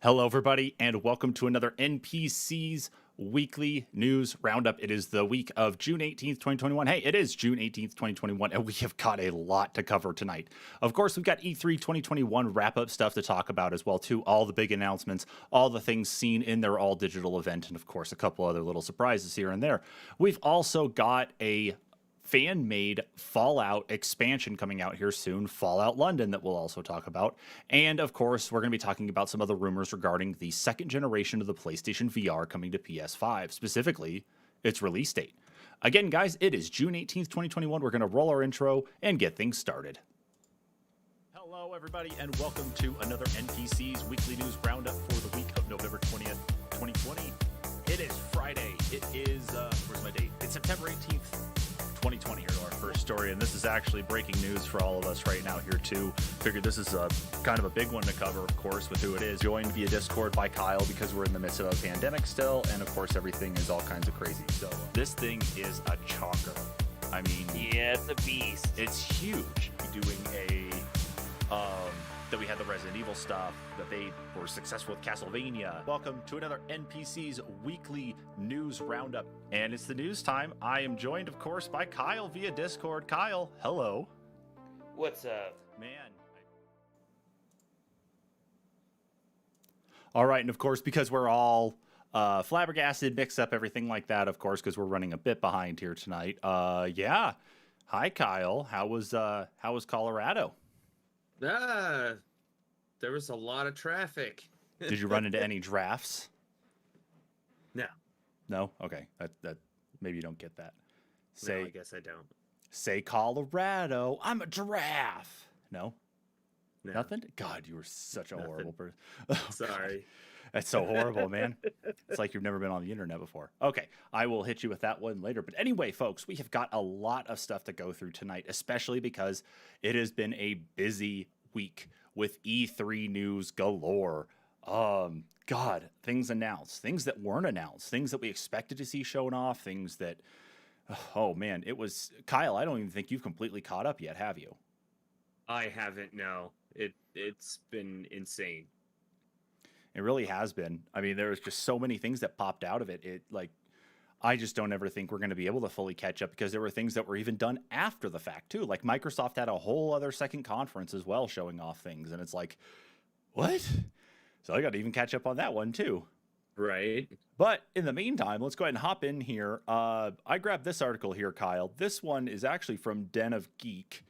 Hello, everybody, and welcome to another NPCs weekly news roundup. It is the week of June 18th, 2021. Hey, it is June 18th, 2021, and we have got a lot to cover tonight. Of course, we've got E3 2021 wrap-up stuff to talk about as well, too. All the big announcements, all the things seen in their all-digital event, and, of course, a couple other little surprises here and there. We've also got a fan-made Fallout expansion coming out here soon, Fallout London, that we'll also talk about. And, of course, we're going to be talking about some other rumors regarding the second generation of the PlayStation VR coming to PS5, specifically its release date. Again, guys, it is June 18th, 2021. We're going to roll our intro and get things started. Hello, everybody, and welcome to another NPCs Weekly News Roundup for the week of November 20th, 2020. It is Friday. It is, where's my date? It's September 18th. 2020 here to our first story, and this is actually breaking news for all of us right now here too. Figured this is a kind of a big one to cover, of course, with who it is. Joined via Discord by Kyle because we're in the midst of a pandemic still, and of course everything is all kinds of crazy. So this thing is a chonker. I mean, yeah, it's a beast. It's huge. Doing that we had the Resident Evil stuff, that they were successful with Castlevania. Welcome to another NPCs Weekly News Roundup. And it's the news time. I am joined, of course, by Kyle via Discord. Kyle, hello. What's up? Man. All right, and of course, because we're all flabbergasted, mix up everything like that, of course, because we're running a bit behind here tonight. Yeah. Hi, Kyle. How was Colorado? There was a lot of traffic. Did you run into any drafts? No. No? Okay. That maybe you don't get that. No, I guess I don't. Say Colorado. I'm a giraffe. No? No. Nothing? God, you were such a horrible person. Sorry. That's so horrible, man. It's like you've never been on the internet before. Okay, I will hit you with that one later. But anyway, folks, we have got a lot of stuff to go through tonight, especially because it has been a busy week with E3 news galore. God, things announced, things that weren't announced, things that we expected to see shown off, things that, oh man, it was, Kyle, I don't even think you've completely caught up yet, have you? I haven't, no. It's been insane. It really has been. I mean, there's just so many things that popped out of it. I just don't ever think we're going to be able to fully catch up because there were things that were even done after the fact too. Like Microsoft had a whole other second conference as well showing off things. And it's like, what? So I got to even catch up on that one too. Right. But in the meantime, let's go ahead and hop in here. I grabbed this article here, Kyle. This one is actually from Den of Geek.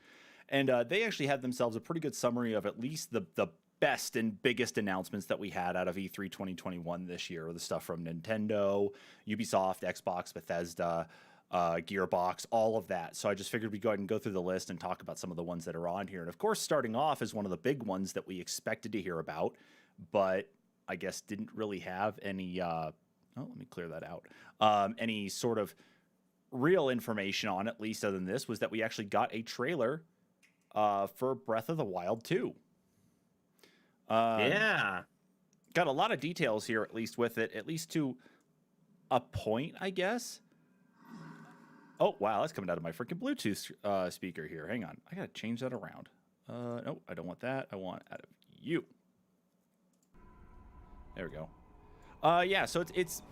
And they actually had themselves a pretty good summary of at least the best and biggest announcements that we had out of E3 2021 this year. The stuff from Nintendo, Ubisoft, Xbox, Bethesda, Gearbox, all of that. So I just figured we'd go ahead and go through the list and talk about some of the ones that are on here. And of course, starting off is one of the big ones that we expected to hear about, but I guess didn't really have any, let me clear that out. Any sort of real information on, at least other than this, was that we actually got a trailer for Breath of the Wild 2. Yeah. Got a lot of details here, at least with it, at least to a point, I guess. Oh, wow, that's coming out of my freaking Bluetooth speaker here. Hang on. I got to change that around. No, I don't want that. I want out of you. There we go. Yeah, so it's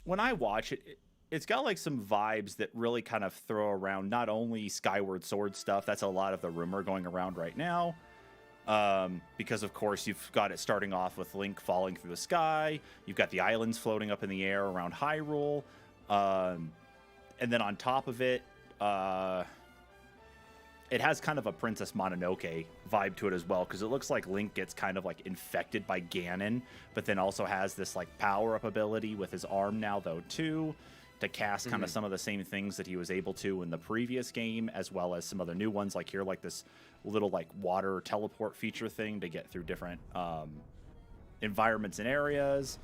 when I watch it, it's got like some vibes that really kind of throw around not only Skyward Sword stuff, that's a lot of the rumor going around right now. Because of course you've got it starting off with Link falling through the sky. You've got the islands floating up in the air around Hyrule. And then on top of it, it has kind of a Princess Mononoke vibe to it as well. Cause it looks like Link gets kind of like infected by Ganon, but then also has this like power up ability with his arm now though too, to cast kind of some of the same things that he was able to in the previous game, as well as some other new ones like here, like this little like water teleport feature thing to get through different environments and areas.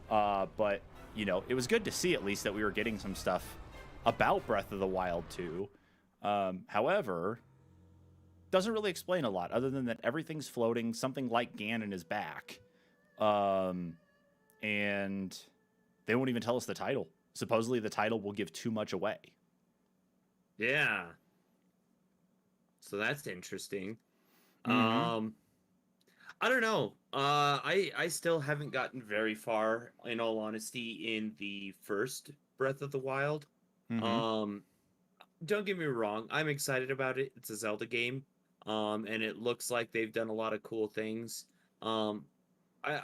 But you know, it was good to see at least that we were getting some stuff about Breath of the Wild 2. However, doesn't really explain a lot other than that everything's floating, something like Ganon is back. And they won't even tell us the title. Supposedly the title will give too much away. Yeah. So that's interesting. Mm-hmm. Um, I don't know. I still haven't gotten very far, in all honesty, in the first Breath of the Wild. Mm-hmm. Um, don't get me wrong, I'm excited about it. It's a Zelda game. And it looks like they've done a lot of cool things. Um, I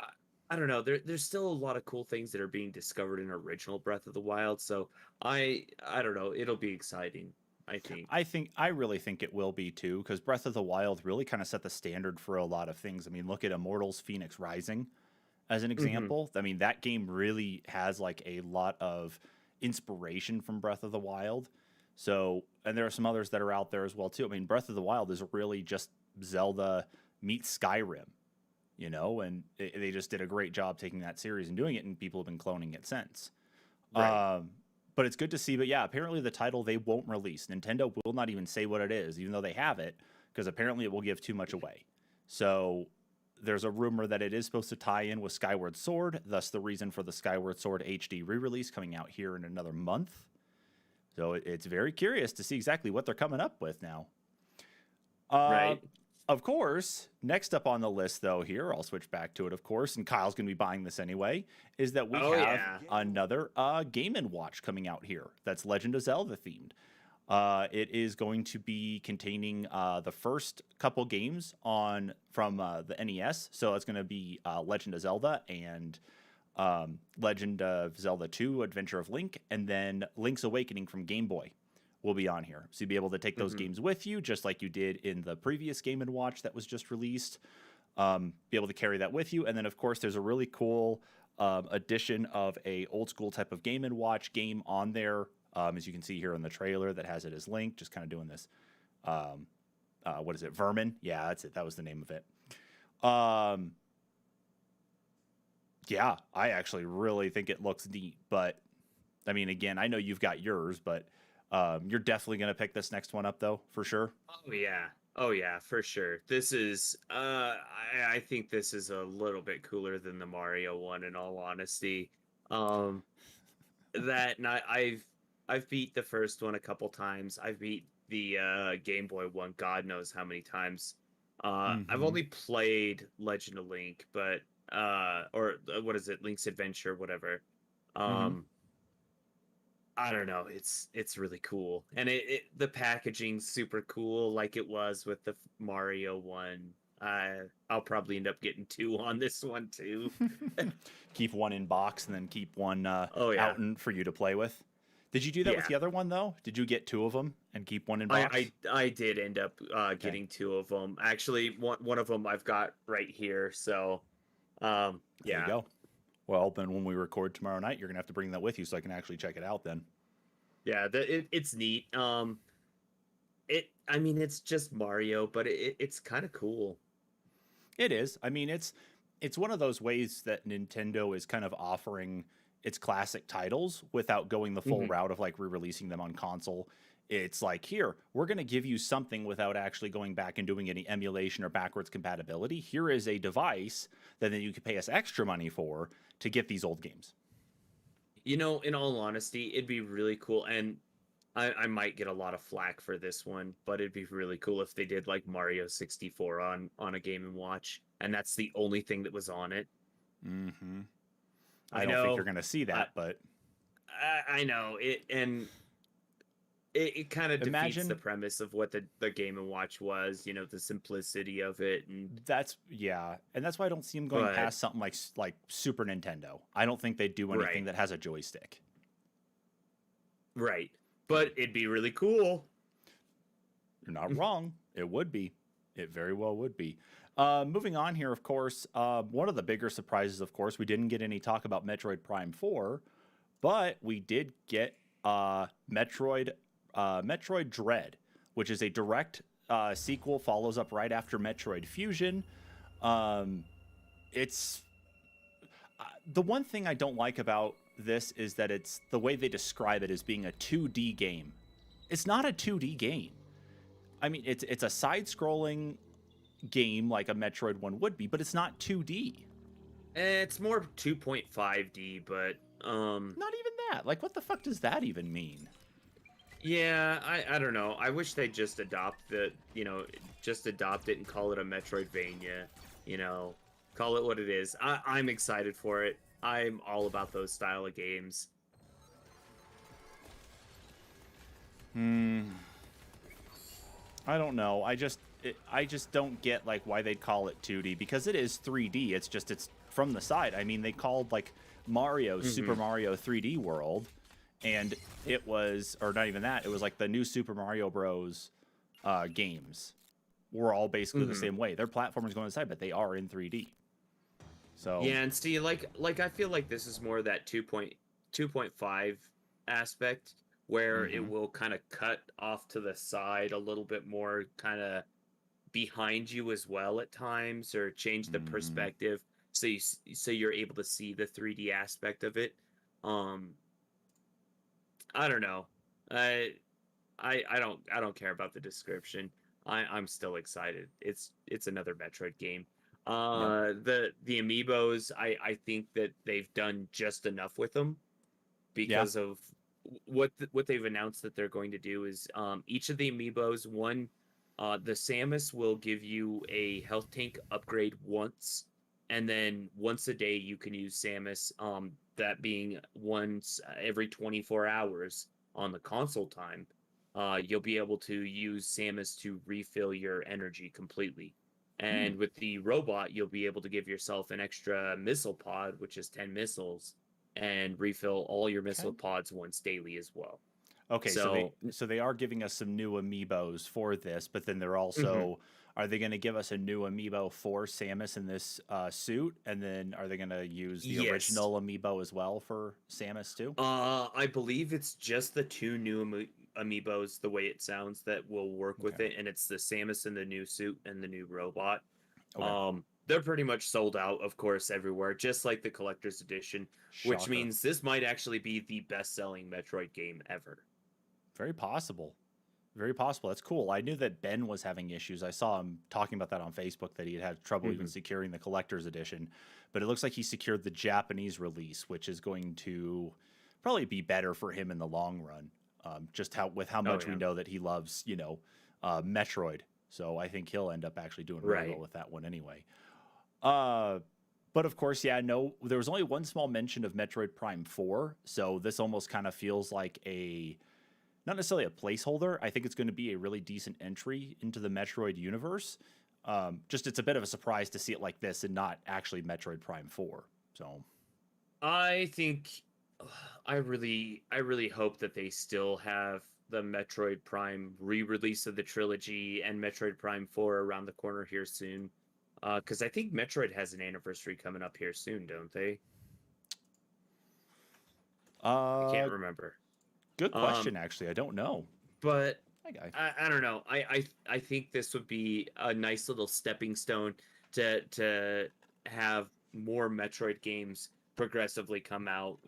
I don't know. There's still a lot of cool things that are being discovered in original Breath of the Wild. So I don't know. It'll be exciting, I think. I really think it will be too, because Breath of the Wild really kind of set the standard for a lot of things. I mean, look at Immortals Phoenix Rising as an Hmm. example. I mean, that game really has like a lot of inspiration from Breath of the Wild. So, and there are some others that are out there as well too. I mean, Breath of the Wild is really just Zelda meets Skyrim, you know, and they just did a great job taking that series and doing it, and people have been cloning it since. Right. Um, but it's good to see. But yeah, apparently the title they won't release. Nintendo will not even say what it is, even though they have it, because apparently it will give too much away. So there's a rumor that it is supposed to tie in with Skyward Sword, thus the reason for the Skyward Sword HD re-release coming out here in another month. So it's very curious to see exactly what they're coming up with now. Uh, Right. of course, next up on the list, though, here, I'll switch back to it, of course, and Kyle's going to be buying this anyway, is that we Oh have yeah. another Game & Watch coming out here that's Legend of Zelda themed. It is going to be containing the first couple games on from the NES. So it's going to be Legend of Zelda and Legend of Zelda 2 Adventure of Link, and then Link's Awakening from Game Boy will be on here. So you'll be able to take those Hmm. games with you, just like you did in the previous Game & Watch that was just released. Be able to carry that with you. And then, of course, there's a really cool addition of a old school type of Game & Watch game on there, as you can see here in the trailer that has it as Link, just kind of doing this. Um, what is it? Vermin? Yeah, that's it. That was the name of it. Um, yeah, I actually really think it looks neat. But I mean, again, I know you've got yours, but you're definitely going to pick this next one up, though, for sure. Oh yeah. Oh yeah, for sure. This is I think this is a little bit cooler than the Mario one, in all honesty. Um that and I've beat the first one a couple times. I've beat the Game Boy one God knows how many times. I've Mm-hmm. only played Legend of Link, but or what is it? Link's Adventure, whatever. Mm-hmm. Um I don't know. It's really cool, and the packaging's super cool, like it was with the Mario one. I'll probably end up getting two on this one too. Keep one in box and then keep one Oh yeah, out for you to play with. Did you do that with yeah. the other one though? Did you get two of them and keep one in I box? I did end up Okay, getting two of them. Actually, one of them I've got right here. So there you yeah, go. Well, then when we record tomorrow night, you're gonna have to bring that with you so I can actually check it out. Then yeah. It's neat. I mean it's just Mario, but it's kind of cool. it is. I mean, it's one of those ways that Nintendo is kind of offering its classic titles without going the full Hmm. route of like re-releasing them on console. It's like, here, we're going to give you something without actually going back and doing any emulation or backwards compatibility. Here is a device that then you could pay us extra money for to get these old games. You know, in all honesty, it'd be really cool, and I might get a lot of flack for this one, but it'd be really cool if they did like Mario 64 on a Game and Watch, and that's the only thing that was on it. Mm-hmm. I I don't think you're know, going to see I that, but I know it, and it kind of defeats the imagine premise of what the Game and Watch was. You know, the simplicity of it, and that's yeah, and that's why I don't see them going but past something like Super Nintendo. I don't think they do anything right, that has a joystick. right, but it'd be really cool. You're not wrong. It would be. It very well would be. Moving on here, of course, one of the bigger surprises, of course, we didn't get any talk about Metroid Prime 4, but we did get Metroid Dread, which is a direct sequel, follows up right after Metroid Fusion. Um, it's the one thing I don't like about this is that it's the way they describe it as being a 2D game. It's not a 2D game. I mean, it's a side-scrolling game like a Metroid one would be, but it's not 2D. It's more 2.5D, but Not even that. Like, what the fuck does that even mean? Yeah, I don't know. I wish they just just adopt it and call it a Metroidvania. You know, call it what it is. I'm excited for it. I'm all about those style of games. Hmm. I don't know. I just don't get like why they'd call it 2D because it is 3D. It's just it's from the side. I mean, they called like Mario Super Hmm. Mario 3D World, and it was, or not even that. It was like the new Super Mario Bros. Games were all basically the Hmm. same way. Their platformers going inside, but they are in 3D. So, Yeah, and see, like I feel like this is more of that 2.5 aspect where it hmm will kind of cut off to the side a little bit more, kind of behind you as well at times, or change the hmm perspective so so you're able to see the 3D aspect of it. Um, I don't know. I I don't care about the description. I'm still excited. It's another Metroid game. yep, The amiibos, I think that they've done just enough with them yeah, because of what they've announced that they're going to do is each of the amiibos, one the Samus will give you a health tank upgrade once, and then once a day you can use Samus, that being once every 24 hours on the console time. You'll be able to use Samus to refill your energy completely. hmm. And with the robot, you'll be able to give yourself an extra missile pod, which is 10 missiles, and refill all your Okay. missile pods once daily as well. Okay, So, so they are giving us some new amiibos for this, but then they're mhm. also, are they going to give us a new amiibo for Samus in this suit, and then are they going to use the Yes. original amiibo as well for Samus too? I believe it's just the two new amiibos, the way it sounds, that will work Okay. with it, and it's the Samus in the new suit and the new robot. Okay. They're pretty much sold out, of course, everywhere, just like the collector's edition, which Shocker. means this might actually be the best-selling Metroid game ever. Very possible. Very possible. That's cool. I knew that Ben was having issues. I saw him talking about that on Facebook that he had trouble even Hmm. securing the collector's edition, but it looks like he secured the Japanese release, which is going to probably be better for him in the long run. Just how with how Oh much we yeah, know that he loves, Metroid. So I think he'll end up actually doing really well right. with that one anyway. Uh, but of course, yeah, no, there was only one small mention of Metroid Prime 4, so this almost kind of feels like a not necessarily a placeholder. I think it's going to be a really decent entry into the Metroid universe. Just it's a bit of a surprise to see it like this and not actually Metroid Prime 4. So, I think I really hope that they still have the Metroid Prime re-release of the trilogy and Metroid Prime 4 around the corner here soon. Because I think Metroid has an anniversary coming up here soon, don't they? I can't uh, remember. good Um, question. Actually, I don't know. but Hi, guy. I don't know. I think this would be a nice little stepping stone to have more Metroid games progressively come out,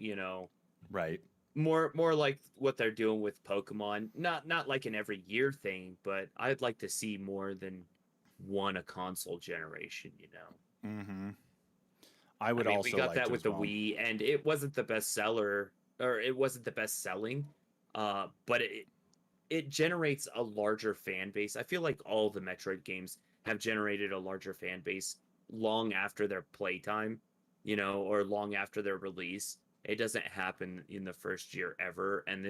Right. more like what they're doing with Pokemon. Not like an every year thing, but I'd like to see more than one a console generation. Mm-hmm. I I would mean, we also got like that to with as the well. Wii, and it wasn't the best seller, or it wasn't the best selling. But it generates a larger fan base. I feel like all the Metroid games have generated a larger fan base long after their playtime, or long after their release. It doesn't happen in the first year ever, and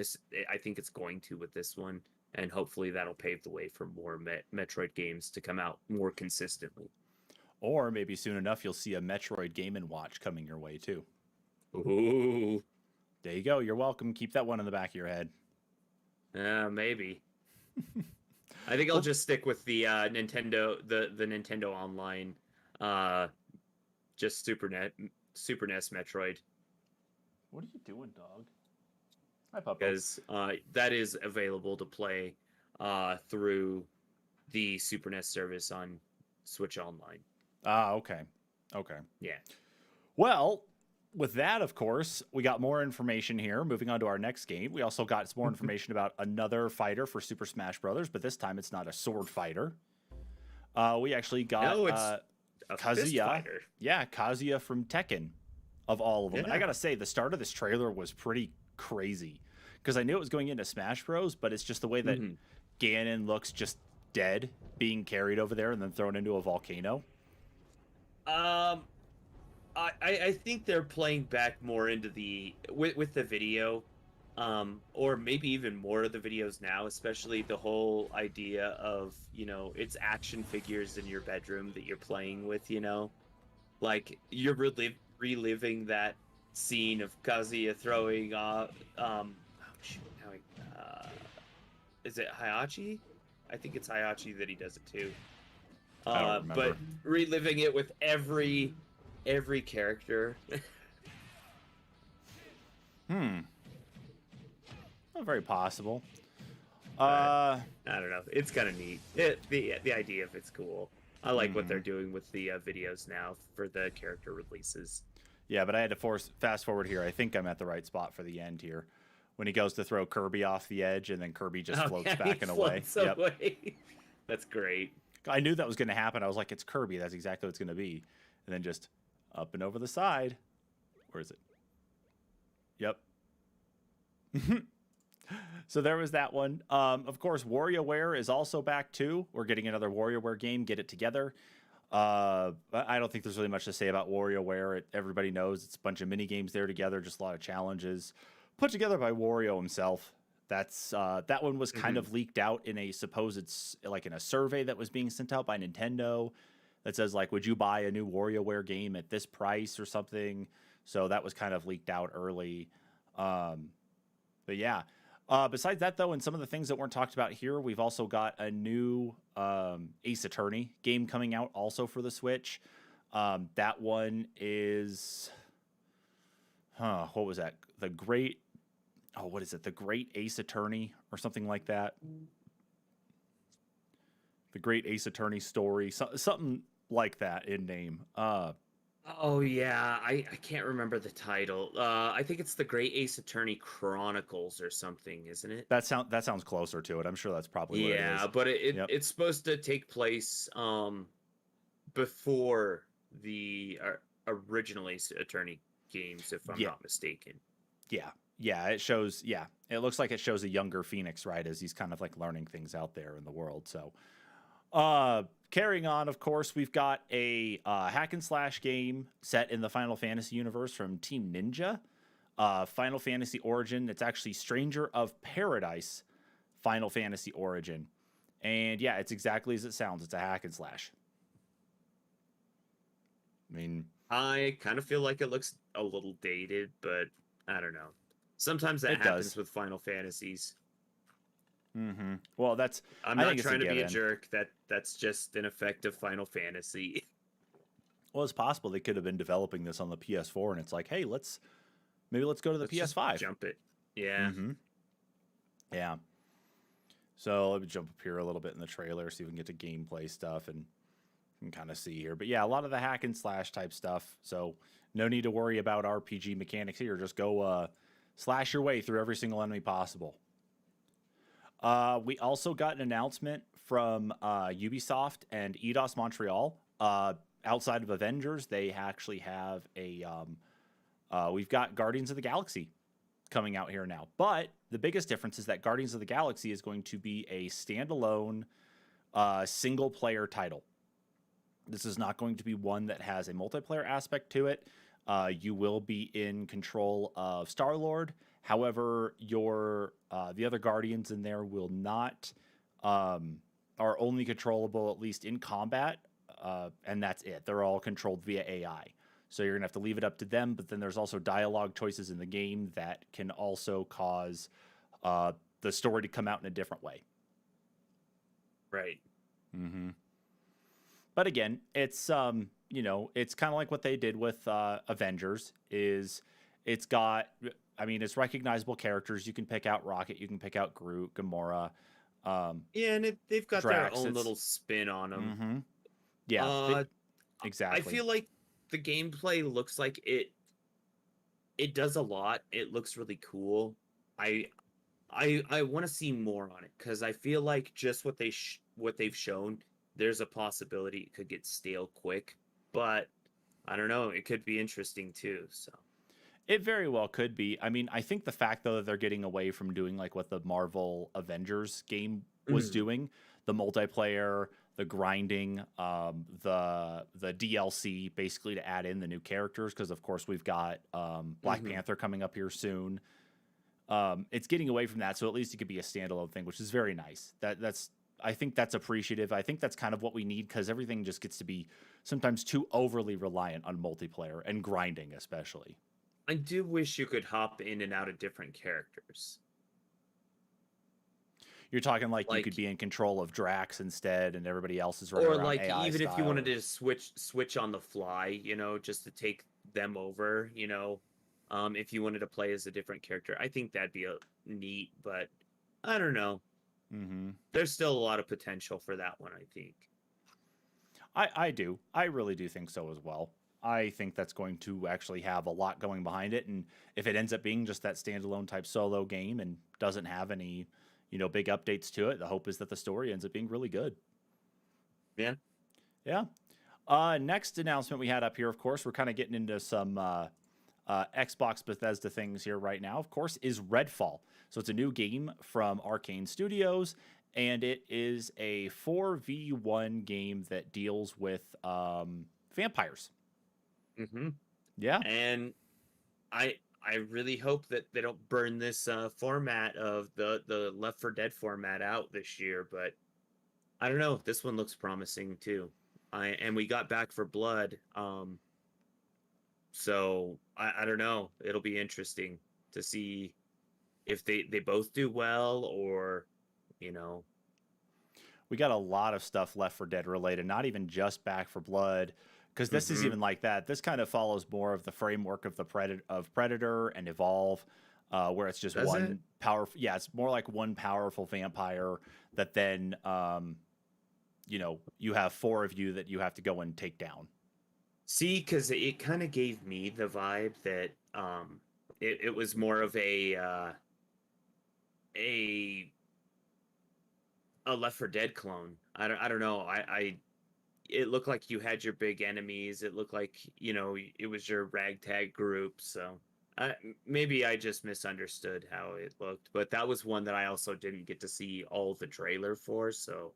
I think it's going to with this one, and hopefully that'll pave the way for more Metroid games to come out more consistently. Or maybe soon enough, you'll see a Metroid Game and Watch coming your way too. Ooh, There you go. You're welcome. Keep that one in the back of your head. maybe. I think I'll Well, just stick with the the Nintendo Online, uh, just Super NES Metroid, what are you doing, dog? Hi, Puppo. because that is available to play through the Super NES service on Switch Online. Ah, okay. Okay. Yeah. Well, with that, of course, we got more information here. Moving on to our next game, we also got some more information about another fighter for Super Smash Brothers, but this time it's not a sword fighter. We actually got No, it's a fist Kazuya. fighter. Yeah, Kazuya from Tekken, of all of them. And I Yeah. gotta say, the start of this trailer was pretty crazy because I knew it was going into Smash Bros, but it's just the way that Ganon looks just dead, being carried over there and then thrown into a volcano. Um, I think they're playing back more into the with the video, or maybe even more of the videos now, especially the whole idea of, it's action figures in your bedroom that you're playing with, like you're reliving that scene of Kazuya throwing oh shoot, is it Hayachi? I think it's Hayachi that he does it too. I don't remember. But reliving it with every character. Not very possible. I don't know. It's kind of neat. The idea of it's cool. I like what they're doing with the videos now for the character releases. Yeah, but I had to fast forward here. I think I'm at the right spot for the end here. When he goes to throw Kirby off the edge, and then Kirby just floats back and away. Yep. That's great. I knew that was going to happen. I was like, it's Kirby. That's exactly what it's going to be. And then just up and over the side. Where is it? Yep. So there was that one. Of course, WarioWare is also back too. We're getting another WarioWare game. Get it together. I don't think there's really much to say about WarioWare. Everybody knows it's a bunch of mini games there together, just a lot of challenges put together by Wario himself. That's that one was kind of leaked out in a supposed, like in a survey that was being sent out by Nintendo that says like, would you buy a new WarioWare game at this price or something? So that was kind of leaked out early. But yeah. Besides that, though, and some of the things that weren't talked about here, we've also got a new Ace Attorney game coming out also for the Switch. That one is, what was that? What is it? The Great Ace Attorney or something like that. The Great Ace Attorney Story, something like that in name. Oh yeah, I can't remember the title. I think it's the Great Ace Attorney Chronicles or something, isn't it? That sounds closer to it. I'm sure that's probably what it is. Yeah, but it's supposed to take place before the original Ace Attorney games, if I'm not mistaken. Yeah, it shows. Yeah, it looks like it shows a younger Phoenix, right, as he's kind of like learning things out there in the world. So, carrying on, of course, we've got a hack and slash game set in the Final Fantasy universe from Team Ninja. Final Fantasy Origin. It's actually Stranger of Paradise Final Fantasy Origin. And yeah, it's exactly as it sounds. It's a hack and slash. I mean, I kind of feel like it looks a little dated, but I don't know. Sometimes that happens with Final Fantasies. Mm-hmm. Well, I'm not trying to be a jerk. That's just an effect of Final Fantasy. Well, it's possible they could have been developing this on the PS4, and it's like, hey, let's go to the PS5. Jump it. Yeah. Mm-hmm. Yeah. So let me jump up here a little bit in the trailer, see if we can get to gameplay stuff and kind of see here. But yeah, a lot of the hack and slash type stuff. So no need to worry about RPG mechanics here. Just go slash your way through every single enemy possible. We also got an announcement from Ubisoft and Eidos Montreal. Outside of Avengers, they actually have we've got Guardians of the Galaxy coming out here now. But the biggest difference is that Guardians of the Galaxy is going to be a standalone single-player title. This is not going to be one that has a multiplayer aspect to it. You will be in control of Star-Lord. However, the other Guardians in there will not are only controllable, at least in combat, and that's it. They're all controlled via AI. So you're gonna have to leave it up to them. But then there's also dialogue choices in the game that can also cause the story to come out in a different way. Right. Mm-hmm. But again, it's it's kind of like what they did with Avengers. It's got, I mean, it's recognizable characters. You can pick out Rocket, you can pick out Groot, Gamora. Yeah, and they've got Drax, their own little spin on them. Mm-hmm. Yeah, exactly. I feel like the gameplay looks like it does a lot. It looks really cool. I want to see more on it because I feel like just what they've shown, there's a possibility it could get stale quick. But I don't know. It could be interesting too. So It very well could be. I mean, I think the fact though that they're getting away from doing like what the Marvel Avengers game was Mm, doing, the multiplayer, the grinding, the DLC, basically to add in the new characters, because of course we've got Black hmm Panther coming up here soon. It's getting away from that, so at least it could be a standalone thing, which is very nice. That's I think that's appreciative. I think that's kind of what we need because everything just gets to be sometimes too overly reliant on multiplayer and grinding, especially. I do wish you could hop in and out of different characters. You're talking like you could Like be in control of Drax instead, and everybody else is running or around like AI even if you style. wanted Or to switch on the fly, just to take them over, if you wanted to play as a different character, I think that'd be a neat, but I don't know. mm-hmm. There's still a lot of potential for that one, I think. I do. I really do think so as well. I think that's going to actually have a lot going behind it, and if it ends up being just that standalone type solo game and doesn't have any, big updates to it, the hope is that the story ends up being really good. Yeah. Yeah. Next announcement we had up here, of course, we're kind of getting into some Xbox Bethesda things here right now, of course, is Redfall. So it's a new game from Arcane Studios, and it is a 4v1 game that deals with vampires. hmm Yeah. And I really hope that they don't burn this format of the Left 4 Dead format out this year, but I don't know. This one looks promising too. And we got Back for Blood. So I don't know. It'll be interesting to see if they both do well or you know. We got a lot of stuff Left for Dead related, not even just Back for Blood, because this is hmm even like that. This kind of follows more of the framework of the Predator and Evolve, where it's just Does it? one powerful. Yeah, it's more like one powerful vampire that then, you have four of you that you have to go and take down. See, because it kind of gave me the vibe that it was more of a a Left 4 Dead clone. I don't know. I it looked like you had your big enemies. It looked like it was your ragtag group. So maybe I just misunderstood how it looked, but that was one that I also didn't get to see all the trailer for. So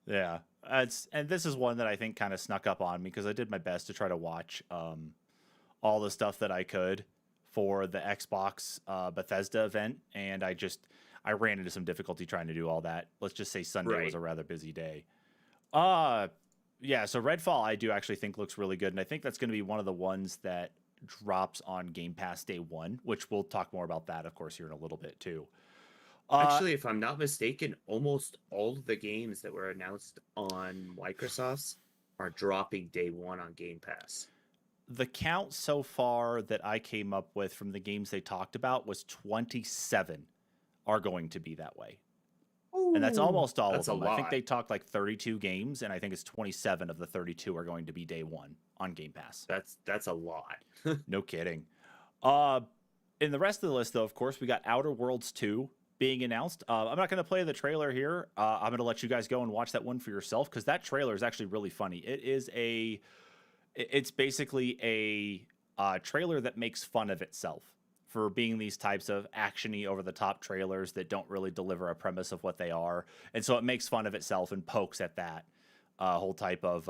Yeah, and this is one that I think kind of snuck up on me because I did my best to try to watch all the stuff that I could for the Xbox Bethesda event, and I ran into some difficulty trying to do all that. Let's just say Sunday was right. a rather busy day. Uh yeah, so Redfall I do actually think looks really good, and I think that's going to be one of the ones that drops on Game Pass day one, which we'll talk more about that, of course, here in a little bit too. Uh, Actually, if I'm not mistaken, almost all of the games that were announced on Microsoft's are dropping day one on Game Pass. the count so far that I came up with from the games they talked about was 27 are going to be that way. And that's Ooh, almost all of that's a them. I think lot. they talked like 32 games, and I think it's 27 of the 32 are going to be day one on Game Pass. That's a lot. No kidding. Uh, in the rest of the list, though, of course, we got Outer Worlds 2 being announced. I'm not going to play the trailer here. I'm going to let you guys go and watch that one for yourself because that trailer is actually really funny. It's basically a trailer that makes fun of itself for being these types of actiony over the top trailers that don't really deliver a premise of what they are, and so it makes fun of itself and pokes at that whole type of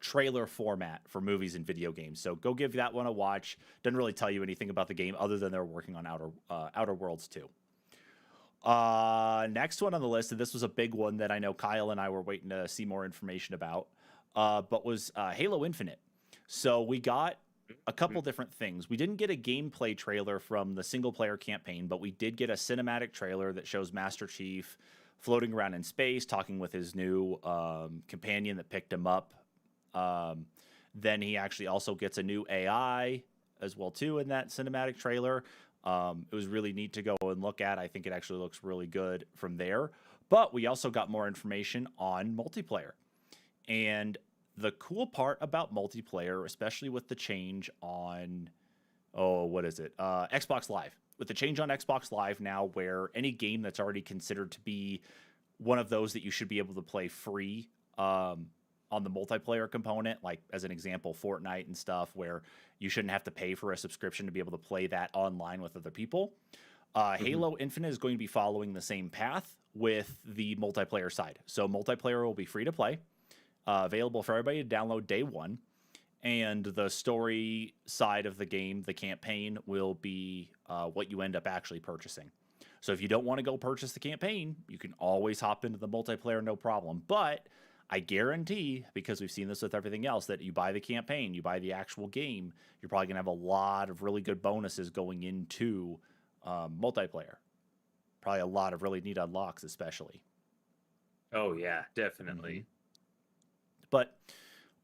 trailer format for movies and video games. So go give that one a watch. Doesn't really tell you anything about the game other than they're working on Outer Worlds 2. Next one on the list, and this was a big one that I know Kyle and I were waiting to see more information about, but was Halo Infinite. So we got a couple different things. We didn't get a gameplay trailer from the single player campaign, but we did get a cinematic trailer that shows Master Chief floating around in space, talking with his new companion that picked him up. Then he actually also gets a new AI as well too in that cinematic trailer. It was really neat to go and look at. I think it actually looks really good from there. But we also got more information on multiplayer. And the cool part about multiplayer, especially with the change on, what is it? Xbox Live. With the change on Xbox Live now, where any game that's already considered to be one of those that you should be able to play free on the multiplayer component, like as an example, Fortnite and stuff, where you shouldn't have to pay for a subscription to be able to play that online with other people. Halo Infinite is going to be following the same path with the multiplayer side. So multiplayer will be free to play, available for everybody to download day one. And the story side of the game, the campaign, will be what you end up actually purchasing. So if you don't want to go purchase the campaign, you can always hop into the multiplayer, no problem. But I guarantee, because we've seen this with everything else, that you buy the campaign, you buy the actual game, you're probably going to have a lot of really good bonuses going into multiplayer. Probably a lot of really neat unlocks, especially. Oh yeah, definitely. But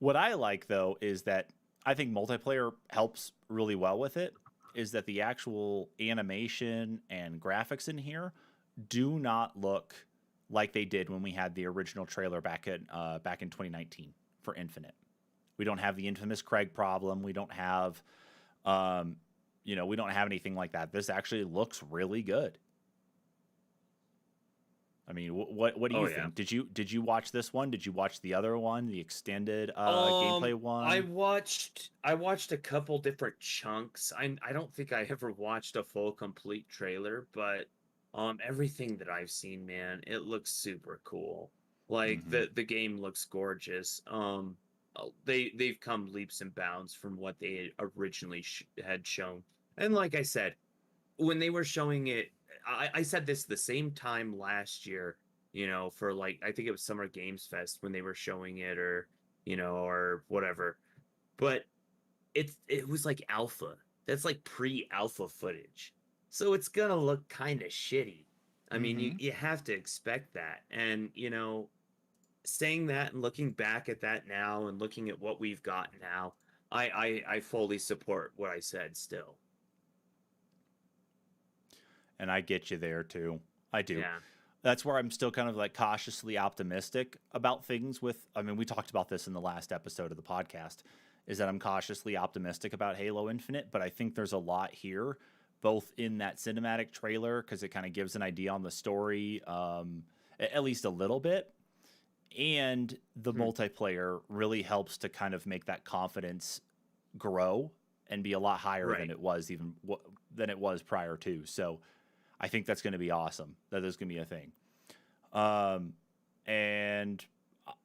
what I like, though, is that I think multiplayer helps really well with it, is that the actual animation and graphics in here do not look like they did when we had the original trailer back in 2019 for Infinite. We don't have the infamous Craig problem. We don't have, we don't have anything like that. This actually looks really good. I mean, what do you think? Did you watch this one? Did you watch the other one, the extended gameplay one? I watched a couple different chunks. I don't think I ever watched a full complete trailer, but everything that I've seen, man, it looks super cool. Like the game looks gorgeous. They've come leaps and bounds from what they originally had shown. And like I said, when they were showing it, I said this the same time last year, for like, I think it was Summer Games Fest when they were showing it, or whatever. But it was like alpha. That's like pre-alpha footage. So it's gonna look kind of shitty. I mean, you have to expect that. And, saying that and looking back at that now and looking at what we've got now, I fully support what I said still. And I get you there too. I do. Yeah. That's where I'm still kind of like cautiously optimistic about things I mean, we talked about this in the last episode of the podcast, is that I'm cautiously optimistic about Halo Infinite, but I think there's a lot here, both in that cinematic trailer, because it kind of gives an idea on the story, at least a little bit, and the multiplayer really helps to kind of make that confidence grow and be a lot higher than it was prior to. So I think that's going to be awesome. That is going to be a thing. And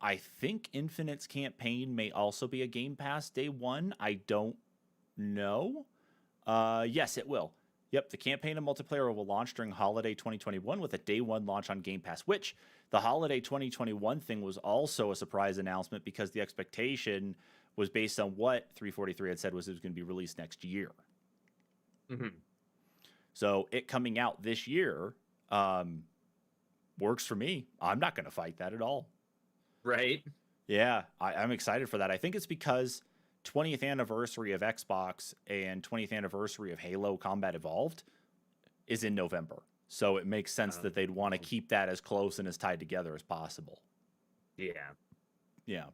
I think Infinite's campaign may also be a Game Pass day one. I don't know. Yes, it will. Yep, the campaign and multiplayer will launch during holiday 2021 with a day one launch on Game Pass, which the holiday 2021 thing was also a surprise announcement because the expectation was based on what 343 had said was it was going to be released next year. So it coming out this year works for me. I'm not going to fight that at all. Right? Yeah, I'm excited for that. I think it's because 20th anniversary of Xbox and 20th anniversary of Halo Combat Evolved is in November. So it makes sense that they'd want to keep that as close and as tied together as possible. Yeah. Yeah.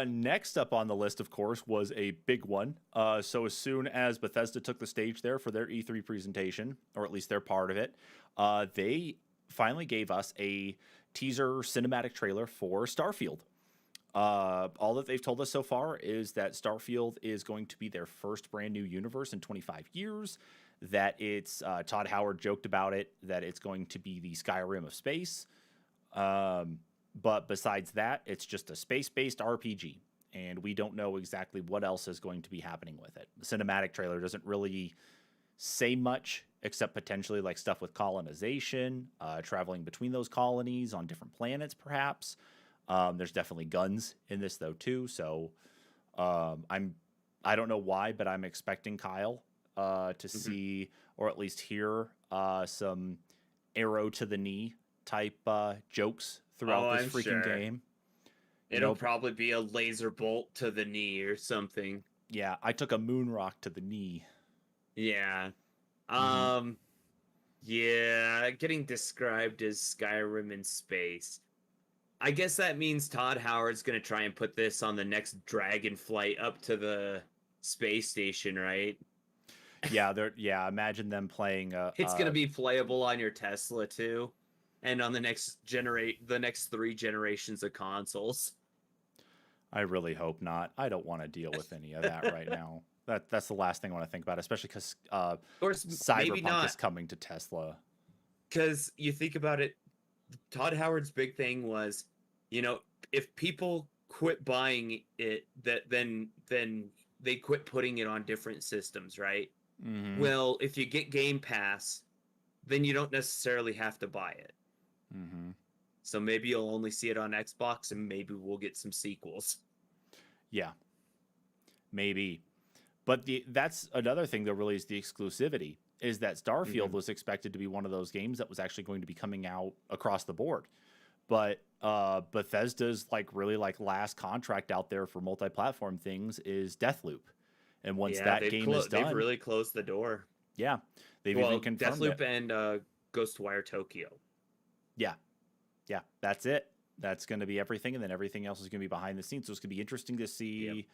Next up on the list, of course, was a big one. So as soon as Bethesda took the stage there for their E3 presentation, or at least their part of it, they finally gave us a teaser cinematic trailer for Starfield. All that they've told us so far is that Starfield is going to be their first brand new universe in 25 years, that it's, Todd Howard joked about it, that it's going to be the Skyrim of space. But besides that, it's just a space-based RPG, and we don't know exactly what else is going to be happening with it. The cinematic trailer doesn't really say much, except potentially like stuff with colonization, traveling between those colonies on different planets, perhaps. There's definitely guns in this though too, so I don't know why, but I'm expecting Kyle to see, or at least hear, some arrow to the knee type jokes throughout this freaking game. It'll probably be a laser bolt to the knee or something. Yeah, I took a moon rock to the knee. Yeah. Yeah, getting described as Skyrim in space. I guess that means Todd Howard's going to try and put this on the next Dragon flight up to the space station, right? Yeah, imagine them playing it's going to be playable on your Tesla too, and on the next 3 generations of consoles. I really hope not. I don't want to deal with any of that right now. That's the last thing I want to think about, especially because Of course, maybe Cyberpunk is not, coming to Tesla. because you think about it. Todd Howard's big thing was, you know, if people quit buying it, then they quit putting it on different systems, right? Mm-hmm. Well, if you get Game Pass, then you don't necessarily have to buy it. Mm-hmm. So maybe you'll only see it on Xbox, and maybe we'll get some sequels. Yeah, maybe. But that's another thing that really is the exclusivity is that Starfield Mhm. was expected to be one of those games that was actually going to be coming out across the board. But Bethesda's really last contract out there for multi-platform things is Deathloop. And once Yeah, that game is they've done, really closed the door. yeah, they've even Well, confirmed it. Deathloop and Ghostwire Tokyo. Yeah, yeah, that's it. That's going to be everything, and then everything else is going to be behind the scenes. So it's going to be interesting to see. Yep.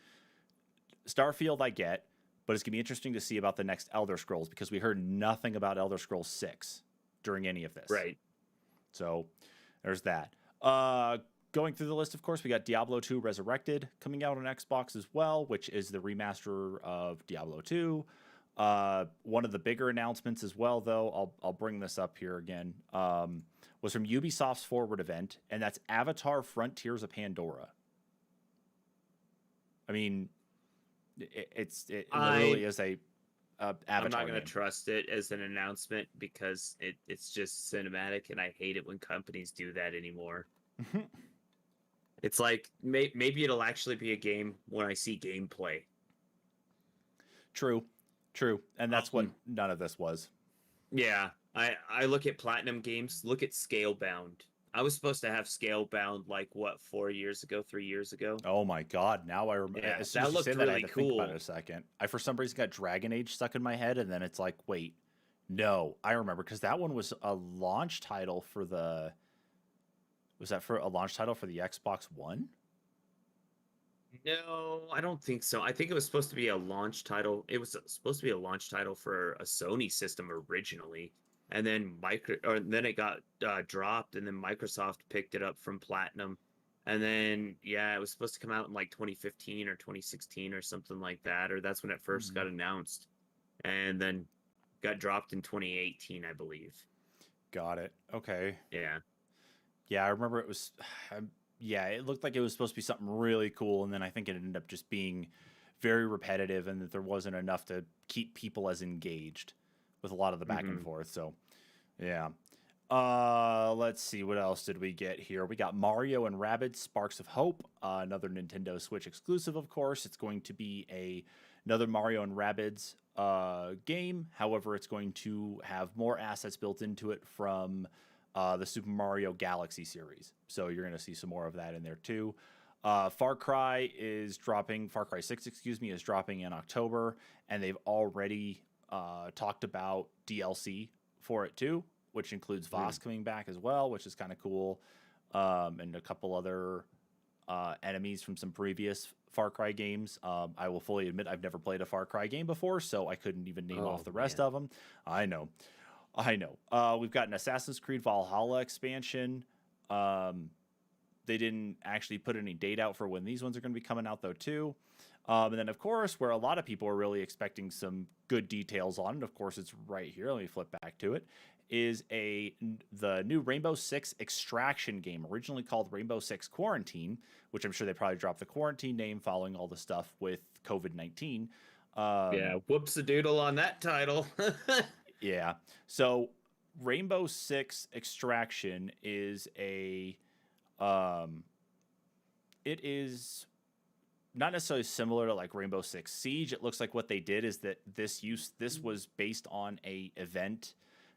Starfield, I get, but it's going to be interesting to see about the next Elder Scrolls because we heard nothing about Elder Scrolls 6 during any of this. Right. So there's that. Going through the list, of course, we got Diablo 2 Resurrected coming out on Xbox as well, which is the remaster of Diablo 2. One of the bigger announcements as well, though, I'll bring this up here again, was from Ubisoft's Forward event, and that's Avatar Frontiers of Pandora. I mean, it literally is a Avatar I'm not going to game. trust it as an announcement because it's just cinematic, and I hate it when companies do that anymore. It's like maybe it'll actually be a game when I see gameplay. True, and that's what Um, none of this was. Yeah, I look at Platinum games. Look at Scalebound. I was supposed to have Scalebound like what 4 years ago, 3 years ago. Oh my god! Now I remember. Yeah, As soon that as you looked say that, I had really to think about cool. it a second. I for some reason got Dragon Age stuck in my head, and then it's like, wait, no, I remember because that one was a launch title for the. Was that for a launch title for the Xbox One? No, I don't think so. I think it was supposed to be a launch title. It was supposed to be a launch title for a Sony system originally, and then then it got dropped, and then Microsoft picked it up from Platinum, and then yeah, it was supposed to come out in like 2015 or 2016 or something like that, or that's when it first got announced, and then got dropped in 2018, I believe. Got it. Okay. Yeah. Yeah, I remember it was. Yeah, it looked like it was supposed to be something really cool, and then I think it ended up just being very repetitive, and that there wasn't enough to keep people as engaged with a lot of the back and Mhm. forth. So, yeah. Let's see, what else did we get here? We got Mario and Rabbids Sparks of Hope, another Nintendo Switch exclusive, of course. It's going to be another Mario and Rabbids game. However, it's going to have more assets built into it from the Super Mario Galaxy series. So you're going to see some more of that in there too. Far Cry 6, excuse me, is dropping in October, and they've already talked about DLC for it too, which includes Voss coming back as well, which is kind of cool, and a couple other enemies from some previous Far Cry games. I will fully admit I've never played a Far Cry game before, so I couldn't even name off the rest of them. I know. We've got an Assassin's Creed Valhalla expansion. They didn't actually put any date out for when these ones are going to be coming out, though, too. And then, of course, where a lot of people are really expecting some good details on it, of course, it's right here. Let me flip back to it. Is the new Rainbow Six Extraction game, originally called Rainbow Six Quarantine, which I'm sure they probably dropped the quarantine name following all the stuff with COVID-19. Yeah, whoops a doodle on that title. Yeah. So Rainbow Six Extraction is it is not necessarily similar to like Rainbow Six Siege. It looks like what they did is that this was based on a event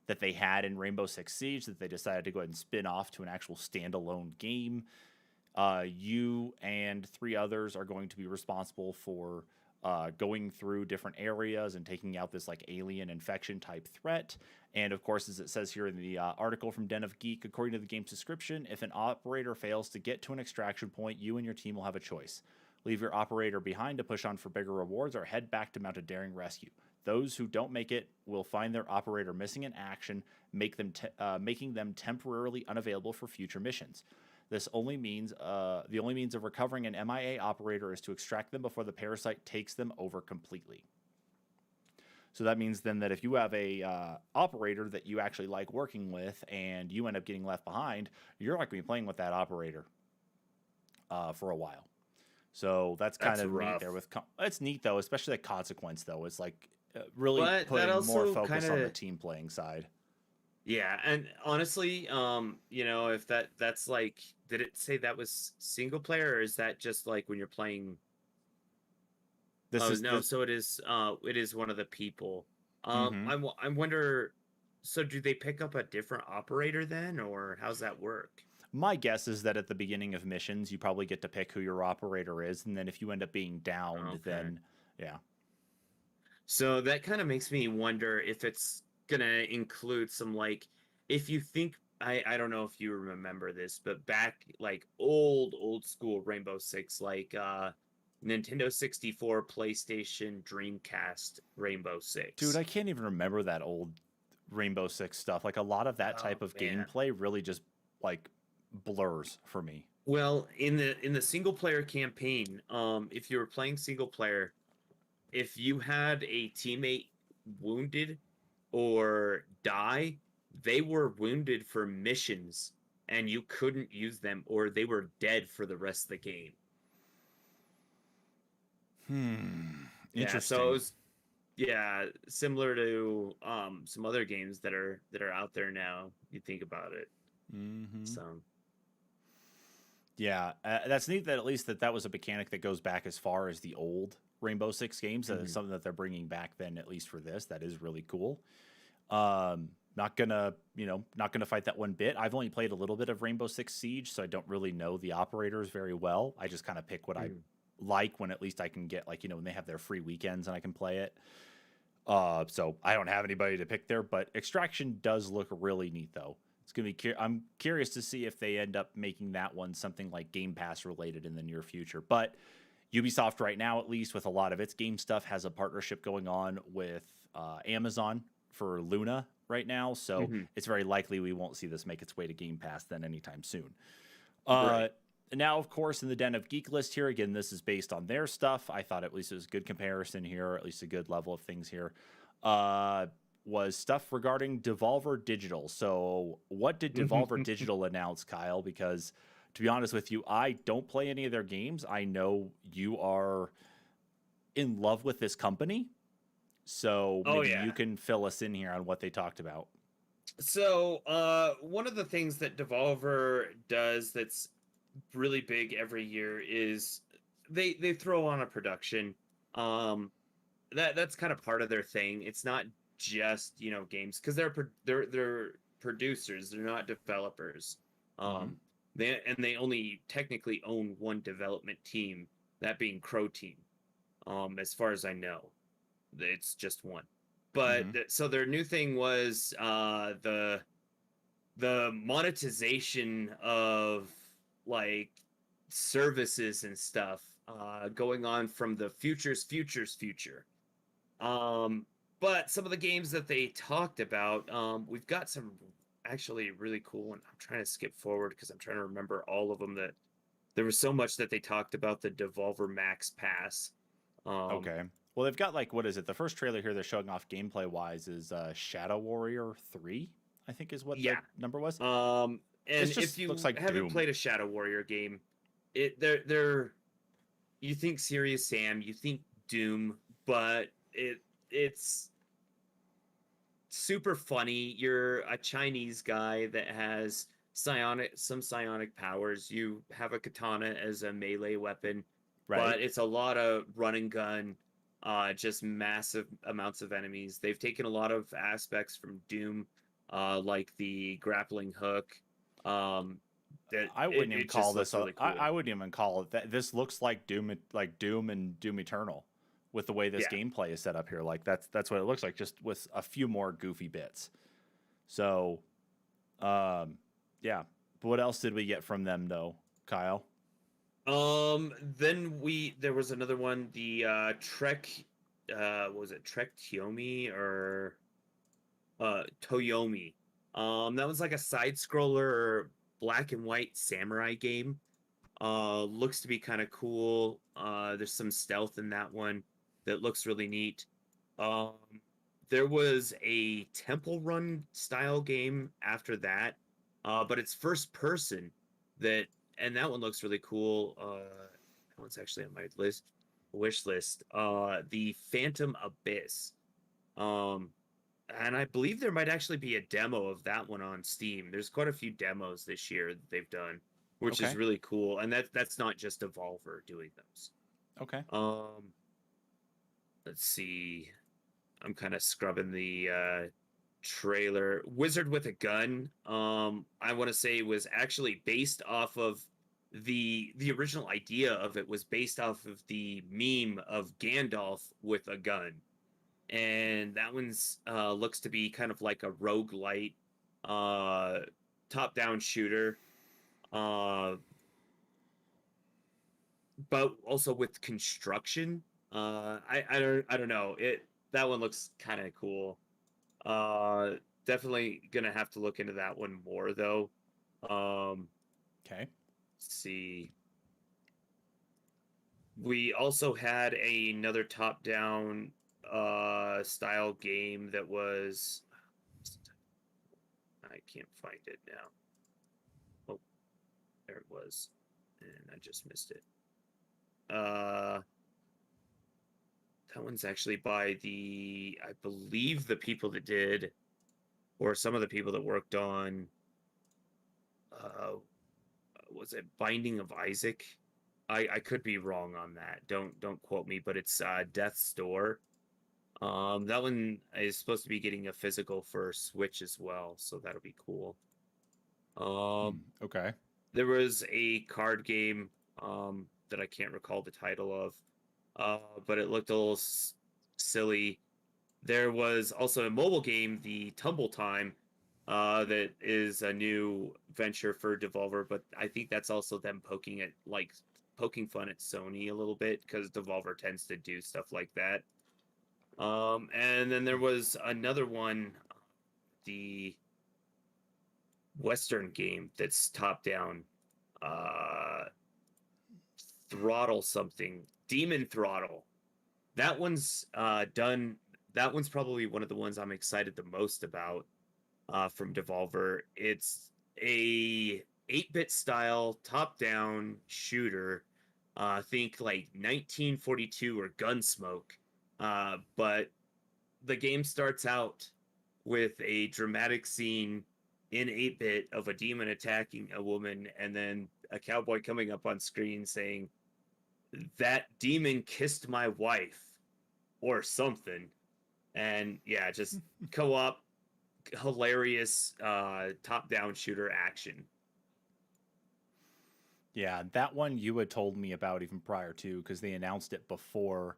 that they had in Rainbow Six Siege that they decided to go ahead and spin off to an actual standalone game. You and 3 others are going to be responsible for going through different areas and taking out this like alien infection type threat. And of course, as it says here in the article from Den of Geek, according to the game's description, if an operator fails to get to an extraction point, you and your team will have a choice. Leave your operator behind to push on for bigger rewards, or head back to mount a daring rescue. Those who don't make it will find their operator missing in action, making them temporarily unavailable for future missions. This only means the only means of recovering an MIA operator is to extract them before the parasite takes them over completely. So that means then that if you have a operator that you actually like working with and you end up getting left behind, you're not going to be playing with that operator for a while. So that's kind That's of neat rough. there. It's neat though, especially the consequence though. It's like really But that putting more also focus kind on the of, team playing side. yeah, and honestly, if that's like, did it say that was single player, or is that just like when you're playing? This Oh is no, the. so it is one of the people. Mm-hmm. I wonder, so do they pick up a different operator then, or how's that work? My guess is that at the beginning of missions, you probably get to pick who your operator is, and then if you end up being downed, Okay. then yeah. So that kind of makes me wonder if it's gonna include some like, if you think, I don't know if you remember this, but back like old school Rainbow Six, like Nintendo 64, PlayStation, Dreamcast, Rainbow Dude, Six. I can't even remember that old Rainbow Six stuff. Like a lot of that Oh type of man. gameplay really just like blurs for me. Well, in the single player campaign, if you were playing single player, if you had a teammate wounded or die, they were wounded for missions and you couldn't use them, or they were dead for the rest of the game. Yeah, so it Interesting. was, yeah, similar to some other games that are out there now. You think about it. Mm-hmm. So Yeah, that's neat that at least that was a mechanic that goes back as far as the old Rainbow Six games. That is mhm. something that they're bringing back then, at least for this. That is really cool. Not gonna fight that one bit. I've only played a little bit of Rainbow Six Siege, so I don't really know the operators very well. I just kind of pick what I Mhm. like when at least I can get like when they have their free weekends and I can play it. So I don't have anybody to pick there, but Extraction does look really neat though. It's gonna be. I'm curious to see if they end up making that one something like Game Pass related in the near future. But Ubisoft right now, at least with a lot of its game stuff, has a partnership going on with Amazon for Luna right now. So Mhm. it's very likely we won't see this make its way to Game Pass then anytime soon. Right. Uh, Now, of course, in the Den of Geek list here, again, this is based on their stuff. I thought at least it was a good comparison here, or at least a good level of things here. Uh, was stuff regarding Devolver Digital. So, what did Devolver Digital announce, Kyle? Because to be honest with you, I don't play any of their games. I know you are in love with this company. So, Oh maybe yeah. you can fill us in here on what they talked about. So, one of the things that Devolver does that's really big every year is they throw on a production. Um, that's kind of part of their thing. It's not just games, because they're producers. They're not developers. Mm-hmm. Um, they only technically own one development team, that being Crow Team. As far as I know, it's just one. Mm-hmm. But so their new thing was the monetization of like services and stuff, going on from the future. Um, but some of the games that they talked about, we've got some actually really cool one. I'm trying to skip forward because I'm trying to remember all of them. That there was so much that they talked about the Devolver Max Pass. Um, Okay. Well, they've got like what is it? The first trailer here they're showing off gameplay wise is Shadow Warrior 3, I think is what the yeah. number was. It And if just looks you like haven't Doom. played a Shadow Warrior game, they're you think Serious Sam, you think Doom, but it's super funny. You're a Chinese guy that has some psionic powers. You have a katana as a melee weapon, Right? but it's a lot of run and gun, just massive amounts of enemies. They've taken a lot of aspects from Doom, like the grappling hook. Um, that I wouldn't even it call just this looks really I cool. wouldn't even call it that. This looks like Doom and Doom Eternal with the way this Yeah. gameplay is set up here. Like that's what it looks like, just with a few more goofy bits. So, um, yeah. But what else did we get from them though, Kyle? Then there was another one, the Trek, what was it, Trek Tiomi or Toyomi. That was like a side scroller black and white samurai game. Looks to be kind of cool. There's some stealth in that one that looks really neat. Um, there was a temple run style game after that, but it's first person that, and that one looks really cool. That one's actually on my wish list. The Phantom Abyss. Um, and I believe there might actually be a demo of that one on Steam. There's quite a few demos this year that they've done, which is Okay. really cool. And that's not just Devolver doing those. Okay. Let's see. I'm kind of scrubbing the trailer. Wizard with a Gun. I want to say was actually based off of the original idea of it was based off of the meme of Gandalf with a gun, and that one's looks to be kind of like a roguelite top-down shooter, uh, but also with construction. I don't know. That one looks kind of cool. Uh, Definitely gonna have to look into that one more though. Um, Okay. let's see. We also had another top-down style game that was I can't find it now. Oh, there it was. And I just missed it. That one's actually by I believe the people that did, or some of the people that worked on, uh, was it Binding of Isaac? I could be wrong on that. Don't quote me, but it's Death's Door. That one is supposed to be getting a physical for Switch as well, so that'll be cool. Okay. There was a card game that I can't recall the title of, but it looked a little silly. There was also a mobile game, the Tumble Time, that is a new venture for Devolver, but I think that's also them poking fun at Sony a little bit because Devolver tends to do stuff like that. And then there was another one, the Western game that's top down. Uh, Throttle something. Demon Throttle. That one's done. That one's probably one of the ones I'm excited the most about from Devolver. It's a 8-bit style top-down shooter. Think like 1942 or Gunsmoke. But the game starts out with a dramatic scene in 8-bit of a demon attacking a woman, and then a cowboy coming up on screen saying, "That demon kissed my wife," or something. And yeah, just co-op, hilarious top-down shooter action. Yeah, that one you had told me about even prior to because they announced it before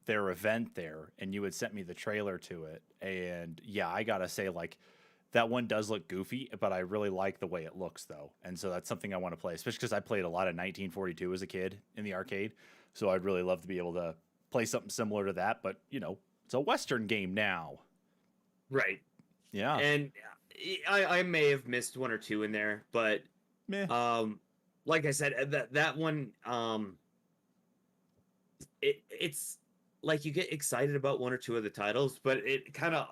their event there, and you had sent me the trailer to it. And yeah, I gotta say, like, that one does look goofy, but I really like the way it looks though, and so that's something I want to play, especially because I played a lot of 1942 as a kid in the arcade. So I'd really love to be able to play something similar to that, but it's a Western game now. Right. Yeah. And I may have missed one or two in there, but Meh. like I said, that one it's like you get excited about one or two of the titles, but it kind of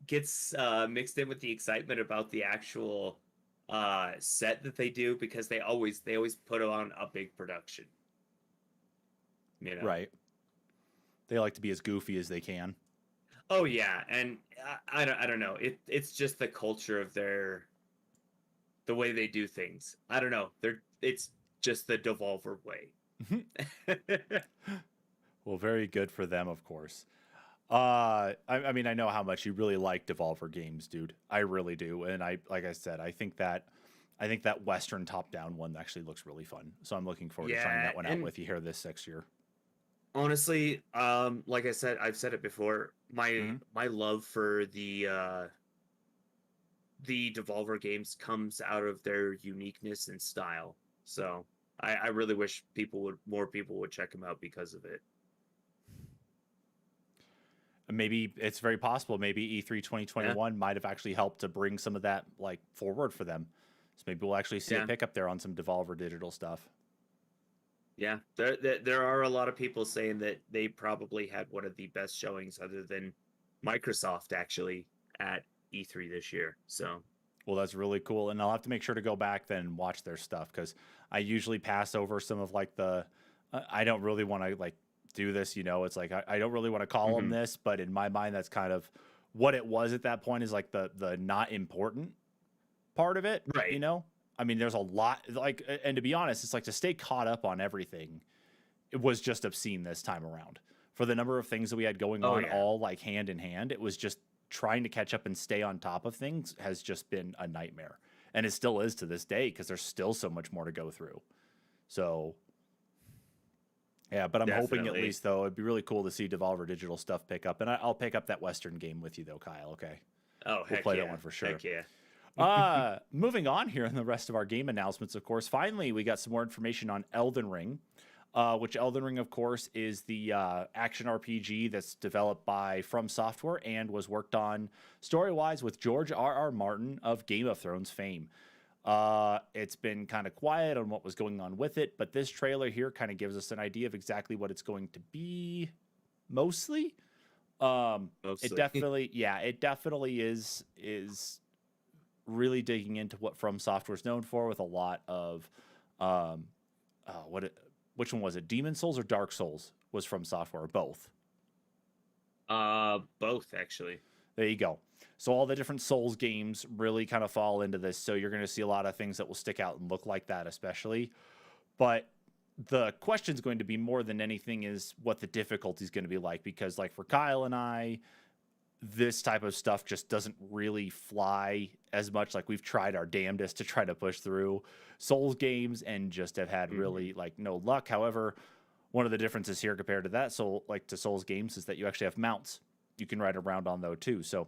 gets mixed in with the excitement about the actual set that they do because they always put on a big production. Right. They like to be as goofy as they can. Oh yeah, and I don't know. It's just the culture of the way they do things. I don't know. It's just the Devolver way. Well, very good for them, of course. I mean, I know how much you really like Devolver games, dude. I really do, and like I said, I think that Western top-down one actually looks really fun. So I'm looking forward to trying Yeah, that one out and with you here this next year. honestly, like I said, I've said it before. My Mm-hmm. my love for the Devolver games comes out of their uniqueness and style. So I really wish more people would check them out because of it. Maybe it's very possible. Maybe E3 Yeah. 2021 might have actually helped to bring some of that like forward for them. So maybe we'll actually see a Yeah. pickup there on some Devolver Digital stuff. Yeah, there are a lot of people saying that they probably had one of the best showings other than Microsoft actually at E3 this year. So Well, that's really cool, and I'll have to make sure to go back then and watch their stuff because I usually pass over some of like the. I don't really want to like do this, It's like I don't really want to call them Mhm. this, but in my mind, that's kind of what it was at that point. Is like the not important part of it, Right. I mean, there's a lot like, and to be honest, it's like to stay caught up on everything. It was just obscene this time around for the number of things that we had going Oh on, yeah. all like hand in hand. It was just trying to catch up and stay on top of things has just been a nightmare, and it still is to this day because there's still so much more to go through. So yeah, but I'm hoping at Definitely. least though it'd be really cool to see Devolver Digital stuff pick up, and I'll pick up that Western game with you though, Kyle. Okay, Oh, we'll heck play yeah. that one for sure. Heck yeah. Moving on here in the rest of our game announcements, of course, finally we got some more information on Elden Ring, which Elden Ring, of course, is the action RPG that's developed by From Software and was worked on story-wise with George R.R. Martin of Game of Thrones fame. It's been kind of quiet on what was going on with it, but this trailer here kind of gives us an idea of exactly what it's going to be, mostly. It Mostly. definitely, yeah, it definitely is really digging into what From Software is known for, with a lot of um, which one was it? Demon Souls or Dark Souls was From Software, both. Both actually. There you go. So all the different Souls games really kind of fall into this. So you're going to see a lot of things that will stick out and look like that, especially. But the question is going to be more than anything is what the difficulty is going to be like, because like for Kyle and I, this type of stuff just doesn't really fly as much. Like we've tried our damnedest to try to push through Souls games and just have had really like no luck. However, one of the differences here compared to that to Souls games is that you actually have mounts you can ride around on though too. So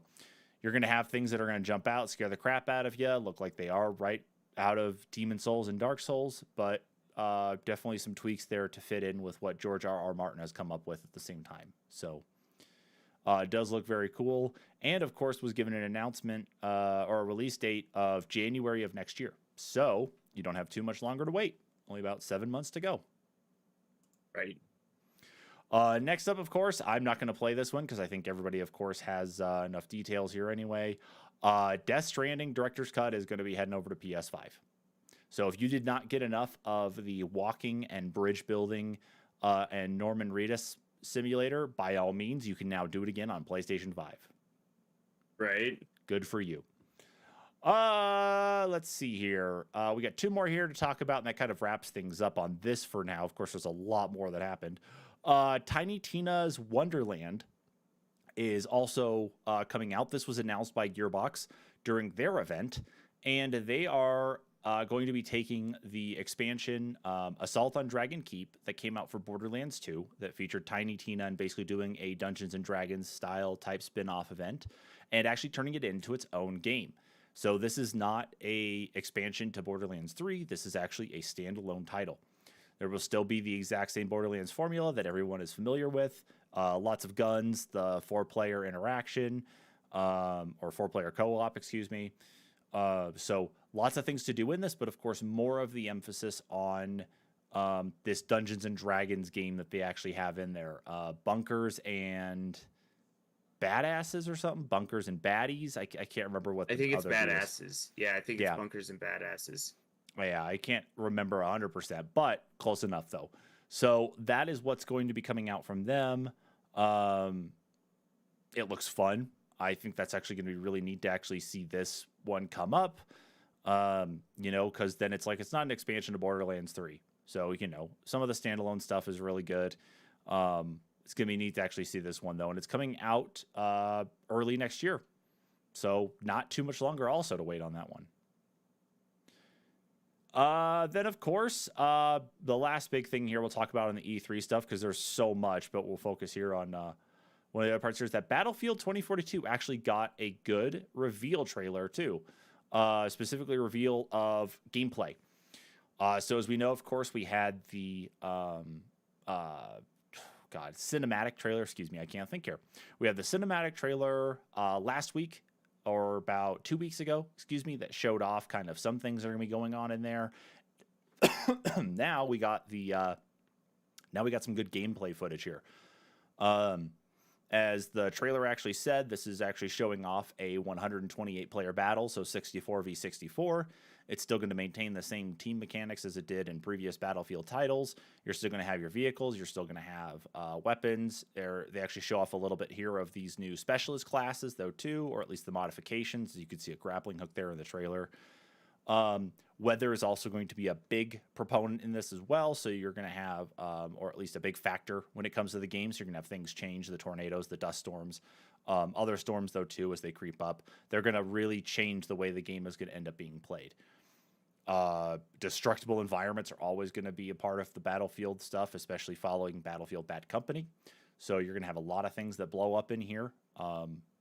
you're going to have things that are going to jump out, scare the crap out of you, look like they are right out of Demon Souls and Dark Souls, but definitely some tweaks there to fit in with what George R.R. Martin has come up with at the same time. So it does look very cool. And of course was given an announcement or a release date of January of next year. So you don't have too much longer to wait. Only about 7 months to go. Right. Next up, of course, I'm not going to play this one because I think everybody, of course, has enough details here anyway. Death Stranding Director's Cut is going to be heading over to PS5. So if you did not get enough of the walking and bridge building and Norman Reedus simulator, by all means, you can now do it again on PlayStation 5. Right. Good for you. Let's see here. We got 2 more here to talk about, and that kind of wraps things up on this for now. Of course, there's a lot more that happened. Tiny Tina's Wonderland is also coming out. This was announced by Gearbox during their event, and they are going to be taking the expansion Assault on Dragon Keep that came out for Borderlands 2 that featured Tiny Tina and basically doing a Dungeons and Dragons style type spin-off event and actually turning it into its own game. So this is not a expansion to Borderlands 3. This is actually a standalone title. There will still be the exact same Borderlands formula that everyone is familiar with. Lots of guns, the 4-player interaction, or 4-player co-op, excuse me. So lots of things to do in this, but of course more of the emphasis on this Dungeons and Dragons game that they actually have in there. Bunkers and Badasses or something? Bunkers and Baddies? I can't remember what the I think it's other group is. badasses. Yeah, I think it's bunkers and badasses. Yeah, I can't remember 100%, but close enough though. So that is what's going to be coming out from them. It looks fun. I think that's actually going to be really neat to actually see this one come up. Because then it's like it's not an expansion to Borderlands 3. So, some of the standalone stuff is really good. It's going to be neat to actually see this one though, and it's coming out early next year. So, not too much longer also to wait on that one. Then, of course, the last big thing here we'll talk about on the E3 stuff because there's so much, but we'll focus here on one of the other parts here is that Battlefield 2042 actually got a good reveal trailer too, specifically reveal of gameplay. So as we know, of course, we had the cinematic trailer. Excuse me, I can't think here. We had the cinematic trailer last week or about 2 weeks ago, excuse me, that showed off kind of some things that are going to be going on in there. Now we got some good gameplay footage here. As the trailer actually said, this is actually showing off a 128 player battle, so 64 v 64. It's still going to maintain the same team mechanics as it did in previous Battlefield titles. You're still going to have your vehicles. You're still going to have weapons. They actually show off a little bit here of these new specialist classes, though, too, or at least the modifications. You could see a grappling hook there in the trailer. Weather is also going to be a big proponent in this as well. So you're going to have, or at least a big factor when it comes to the game. So you're going to have things change, the tornadoes, the dust storms, other storms, though, too, as they creep up. They're going to really change the way the game is going to end up being played. Destructible environments are always going to be a part of the Battlefield stuff, especially following Battlefield Bad Company. So you're going to have a lot of things that blow up in here.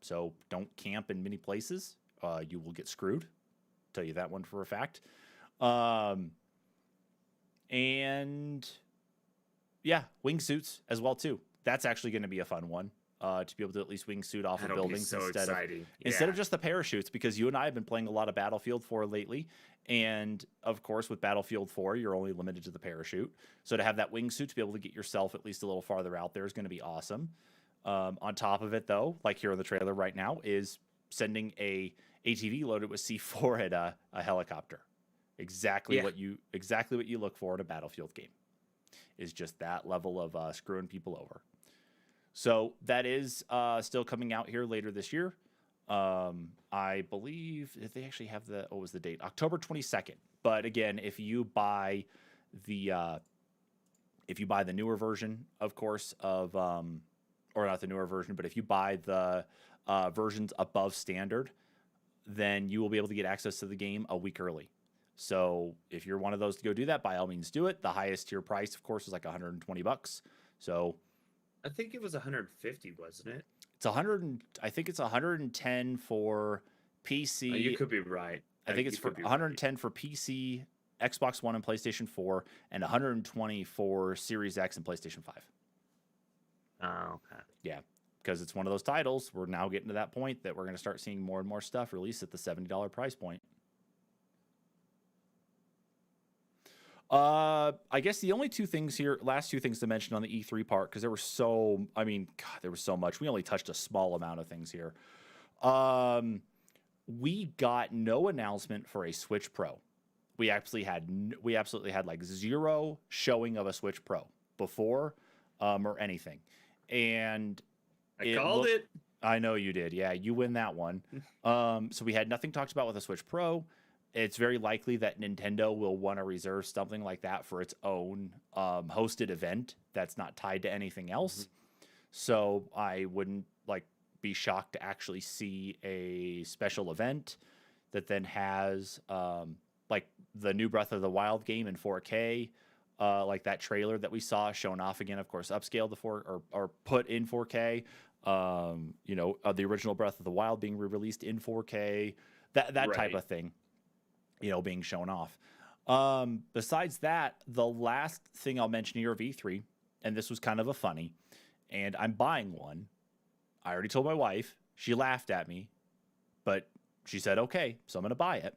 So don't camp in many places. You will get screwed. Tell you that one for a fact. And yeah, wingsuits as well too. That's actually going to be a fun one. To be able to at least wingsuit off of buildings instead of just the parachutes, because you and I have been playing a lot of Battlefield 4 lately. And of course, with Battlefield 4, you're only limited to the parachute. So to have that wingsuit to be able to get yourself at least a little farther out there is going to be awesome. On top of it, though, like here in the trailer right now, is sending a ATV loaded with C4 at a helicopter. Exactly what you look for in a Battlefield game. Is just that level of screwing people over. So that is still coming out here later this year. I believe if they actually have what was the date? October 22nd. But again, if you buy the newer version, of course, of or not the newer version, but if you buy the versions above standard, then you will be able to get access to the game a week early. So if you're one of those to go do that, by all means do it. The highest tier price, of course, is like $120. So I think it was 150, wasn't it? It's 100. I think it's 110 for PC. You could be right. I think it's for 110 for PC, Xbox One, and PlayStation 4, and 120 for Series X and PlayStation 5. Oh, okay. Yeah, because it's one of those titles. We're now getting to that point that we're going to start seeing more and more stuff released at the $70 price point. I guess the only last two things to mention on the E3 part, because there was there was so much. We only touched a small amount of things here. We got no announcement for a Switch Pro. We absolutely had like zero showing of a Switch Pro before, or anything. And I called it. I know you did. Yeah, you win that one. So we had nothing talked about with a Switch Pro. It's very likely that Nintendo will want to reserve something like that for its own hosted event that's not tied to anything else. Mm-hmm. So I wouldn't be shocked to actually see a special event that then has the new Breath of the Wild game in 4K, like that trailer that we saw shown off again, of course, upscaled or put in 4K. The original Breath of the Wild being re-released in 4K, that right. Type of thing. Being shown off. Besides that, the last thing I'll mention here of E3, and this was kind of a funny, and I'm buying one. I already told my wife. She laughed at me, but she said, okay, so I'm going to buy it.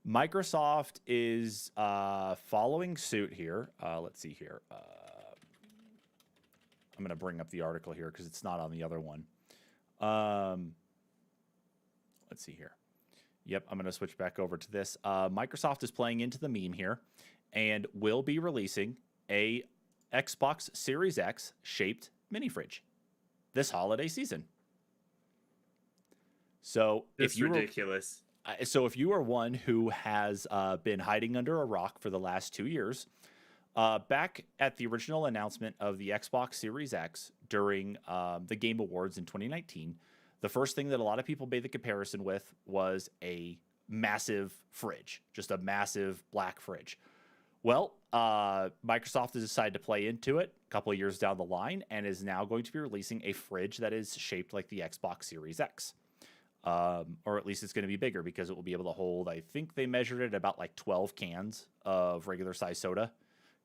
Microsoft is following suit here. Let's see here. I'm going to bring up the article here because it's not on the other one. Let's see here. Yep, I'm going to switch back over to this. Microsoft is playing into the meme here and will be releasing a Xbox Series X shaped mini fridge this holiday season. So it's ridiculous. If you are one who has been hiding under a rock for the last 2 years, back at the original announcement of the Xbox Series X during the Game Awards in 2019, the first thing that a lot of people made the comparison with was a massive fridge, just a massive black fridge. Well, Microsoft has decided to play into it a couple of years down the line and is now going to be releasing a fridge that is shaped like the Xbox Series X. Or at least it's going to be bigger because it will be able to hold, I think they measured it about like 12 cans of regular size soda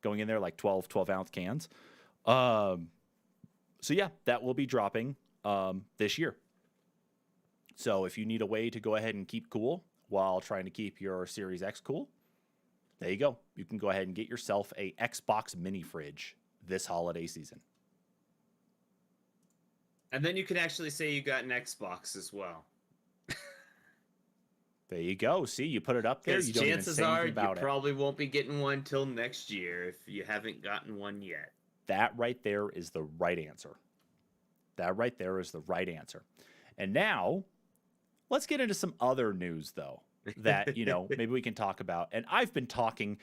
going in there, like 12 ounce cans. So yeah, that will be dropping this year. So if you need a way to go ahead and keep cool while trying to keep your Series X cool, there you go. You can go ahead and get yourself a Xbox mini fridge this holiday season. And then you can actually say you got an Xbox as well. There you go. See, you put it up there. Because You don't even chances say are anything you about it. probably won't be getting one till next year if you haven't gotten one yet. That right there is the right answer. That right there is the right answer. And now, let's get into some other news, though, that, maybe we can talk about. And I've been talking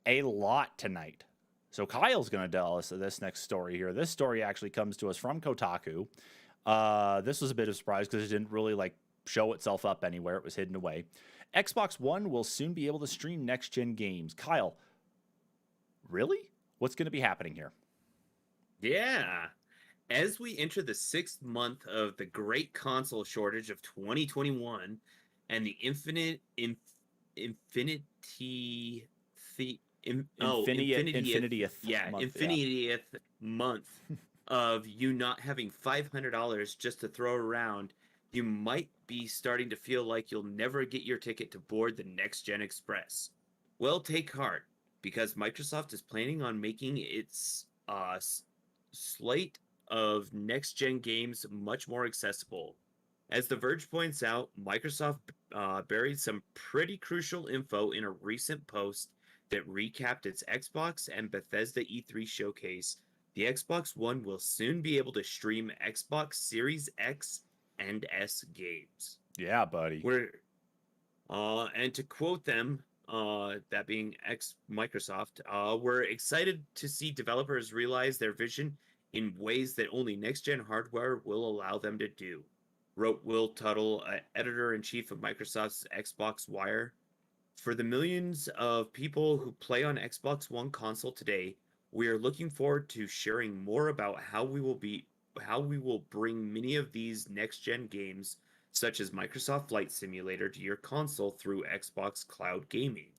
a lot tonight. So Kyle's going to tell us this next story here. This story actually comes to us from Kotaku. This was a bit of a surprise because it didn't really show itself up anywhere. It was hidden away. Xbox One will soon be able to stream next-gen games. Kyle, really? What's going to be happening here? Yeah. As we enter the 6th month of the great console shortage of 2021 and the infinitieth month of you not having $500 just to throw around, you might be starting to feel like you'll never get your ticket to board the Next Gen Express. Well, take heart, because Microsoft is planning on making its slate of next-gen games much more accessible. As The Verge points out, Microsoft buried some pretty crucial info in a recent post that recapped its Xbox and Bethesda E3 showcase. The Xbox One will soon be able to stream Xbox Series X and S games. Yeah, buddy. And to quote them, that being Microsoft, we're excited to see developers realize their vision in ways that only next-gen hardware will allow them to do, wrote Will Tuttle, editor-in-chief of Microsoft's Xbox Wire. For the millions of people who play on Xbox One console today, we are looking forward to sharing more about how we will bring many of these next-gen games, such as Microsoft Flight Simulator, to your console through Xbox Cloud Gaming,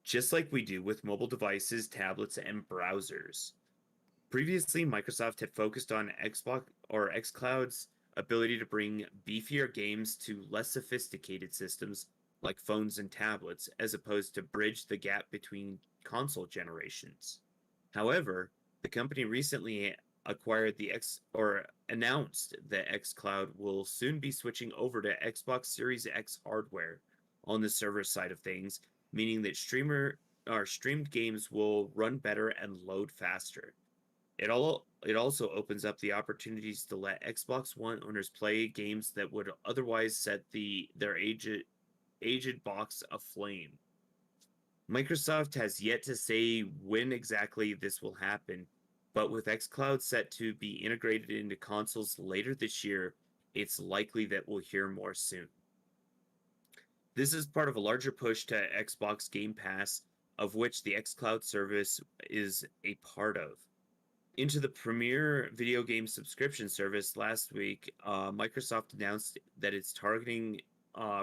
just like we do with mobile devices, tablets, and browsers. Previously, Microsoft had focused on Xbox or xCloud's ability to bring beefier games to less sophisticated systems like phones and tablets, as opposed to bridge the gap between console generations. However, the company recently acquired announced that xCloud will soon be switching over to Xbox Series X hardware on the server side of things, meaning that streamed games will run better and load faster. It also opens up the opportunities to let Xbox One owners play games that would otherwise set their aged box aflame. Microsoft has yet to say when exactly this will happen, but with xCloud set to be integrated into consoles later this year, it's likely that we'll hear more soon. This is part of a larger push to Xbox Game Pass, of which the xCloud service is a part of. Into the premier video game subscription service last week, Microsoft announced that it's targeting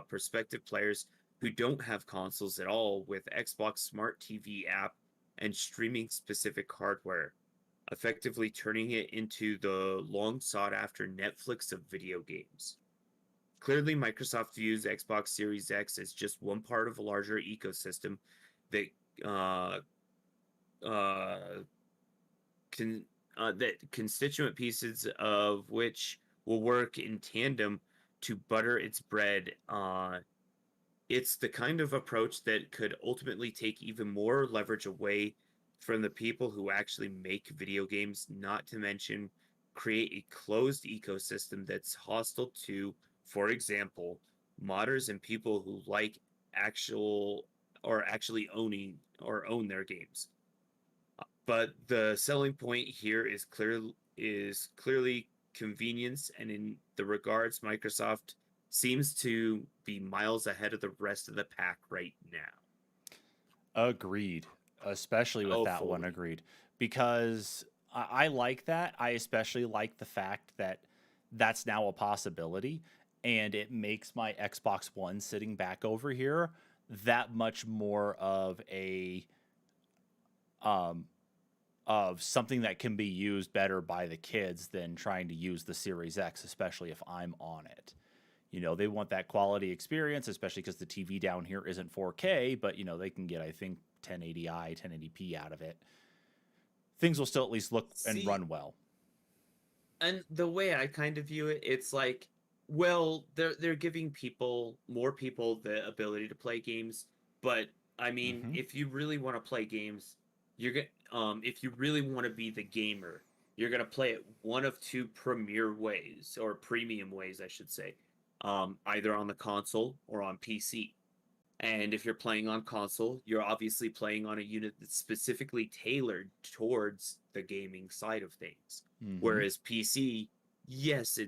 prospective players who don't have consoles at all with Xbox Smart TV app and streaming specific hardware, effectively turning it into the long sought after Netflix of video games. Clearly, Microsoft views Xbox Series X as just one part of a larger ecosystem that that constituent pieces of which will work in tandem to butter its bread. It's the kind of approach that could ultimately take even more leverage away from the people who actually make video games, not to mention create a closed ecosystem that's hostile to, for example, modders and people who like actually own their games. But the selling point here is clearly convenience, and in the regards, Microsoft seems to be miles ahead of the rest of the pack right now. Agreed. Especially with that one, fully. agreed. Because I like that. I especially like the fact that that's now a possibility, and it makes my Xbox One sitting back over here that much more of of something that can be used better by the kids than trying to use the Series X, especially if I'm on it. They want that quality experience, especially because the TV down here isn't 4K, but they can get, I think, 1080i, 1080p out of it. Things will still at least look and See, run well. and the way I kind of view it, it's like, well, they're giving more people the ability to play games, but I mean, Mm-hmm. if you really want to play games, you're gonna if you really want to be the gamer, you're gonna play it one of two premier ways, or premium ways, I should say, either on the console or on PC. And if you're playing on console, you're obviously playing on a unit that's specifically tailored towards the gaming side of things. Mm-hmm. Whereas PC, yes,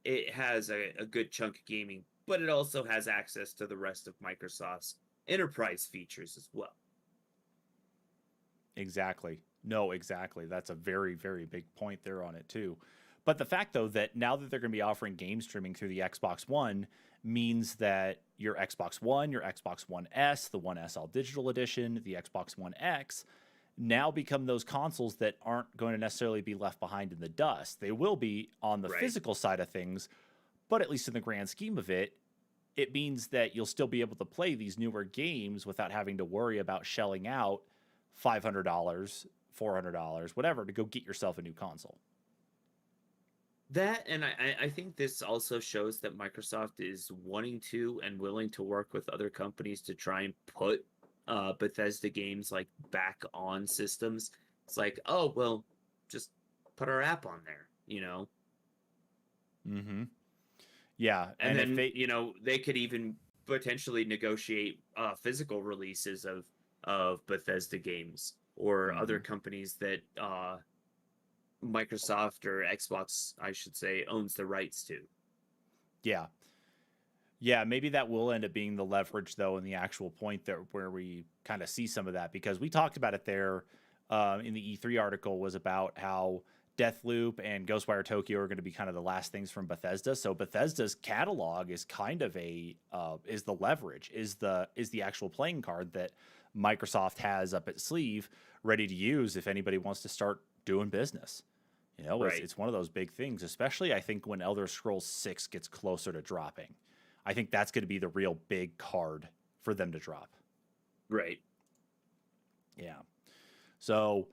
it has a good chunk of gaming, but it also has access to the rest of Microsoft's enterprise features as well. Exactly. No, exactly. That's a very, very big point there on it, too. But the fact, though, that now that they're going to be offering game streaming through the Xbox One means that your Xbox One, your Xbox One S, the One S All Digital Edition, the Xbox One X now become those consoles that aren't going to necessarily be left behind in the dust. They will be on the Right. physical side of things, but at least in the grand scheme of it, it means that you'll still be able to play these newer games without having to worry about shelling out $500, $400, whatever, to go get yourself a new console. That, and I think this also shows that Microsoft is wanting to and willing to work with other companies to try and put Bethesda games like back on systems. It's like, oh well, just put our app on there, Mm-hmm. Yeah, and and if then they, they could even potentially negotiate physical releases of Bethesda games or other Mhm. companies that Microsoft or Xbox, I should say, owns the rights to. yeah, yeah, maybe that will end up being the leverage, though, in the actual point that where we kind of see some of that, because we talked about it there in the E3 article, was about how Deathloop and Ghostwire Tokyo are going to be kind of the last things from Bethesda. So Bethesda's catalog is kind of is the leverage, is the actual playing card that Microsoft has up its sleeve, ready to use if anybody wants to start doing business. Right. It's one of those big things, especially I think when Elder Scrolls 6 gets closer to dropping. I think that's going to be the real big card for them to drop. Right. Yeah. So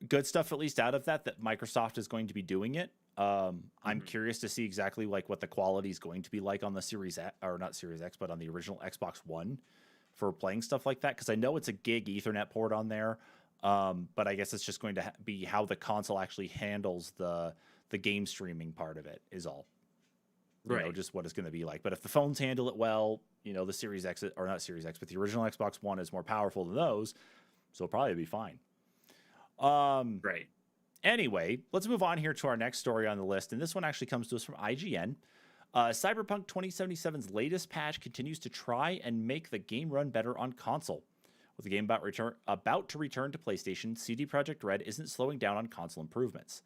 good stuff, at least out of that Microsoft is going to be doing it. I'm Mhm. curious to see exactly like what the quality is going to be like on the Series X, or not Series X, but on the original Xbox One for playing stuff like that. Cause I know it's a gig Ethernet port on there. But I guess it's just going to be how the console actually handles the game streaming part of it is all. Right. Just what it's going to be like. But if the phones handle it well, the Series X, or not Series X, but the original Xbox One is more powerful than those, so it'll probably be fine. Right. Anyway, let's move on here to our next story on the list, and this one actually comes to us from IGN. Cyberpunk 2077's latest patch continues to try and make the game run better on console. With the game about to return to PlayStation, CD Projekt Red isn't slowing down on console improvements.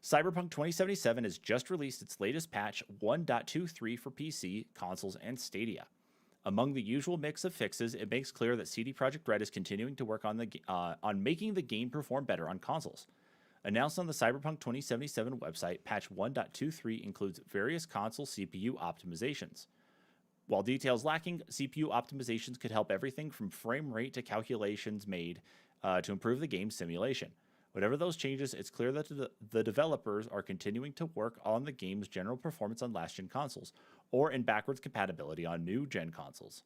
Cyberpunk 2077 has just released its latest patch 1.23 for PC, consoles, and Stadia. Among the usual mix of fixes, it makes clear that CD Projekt Red is continuing to work on making the game perform better on consoles. Announced on the Cyberpunk 2077 website, patch 1.23 includes various console CPU optimizations. While details lacking, CPU optimizations could help everything from frame rate to calculations made to improve the game's simulation. Whatever those changes, it's clear that the developers are continuing to work on the game's general performance on last-gen consoles, or in backwards compatibility on new-gen consoles.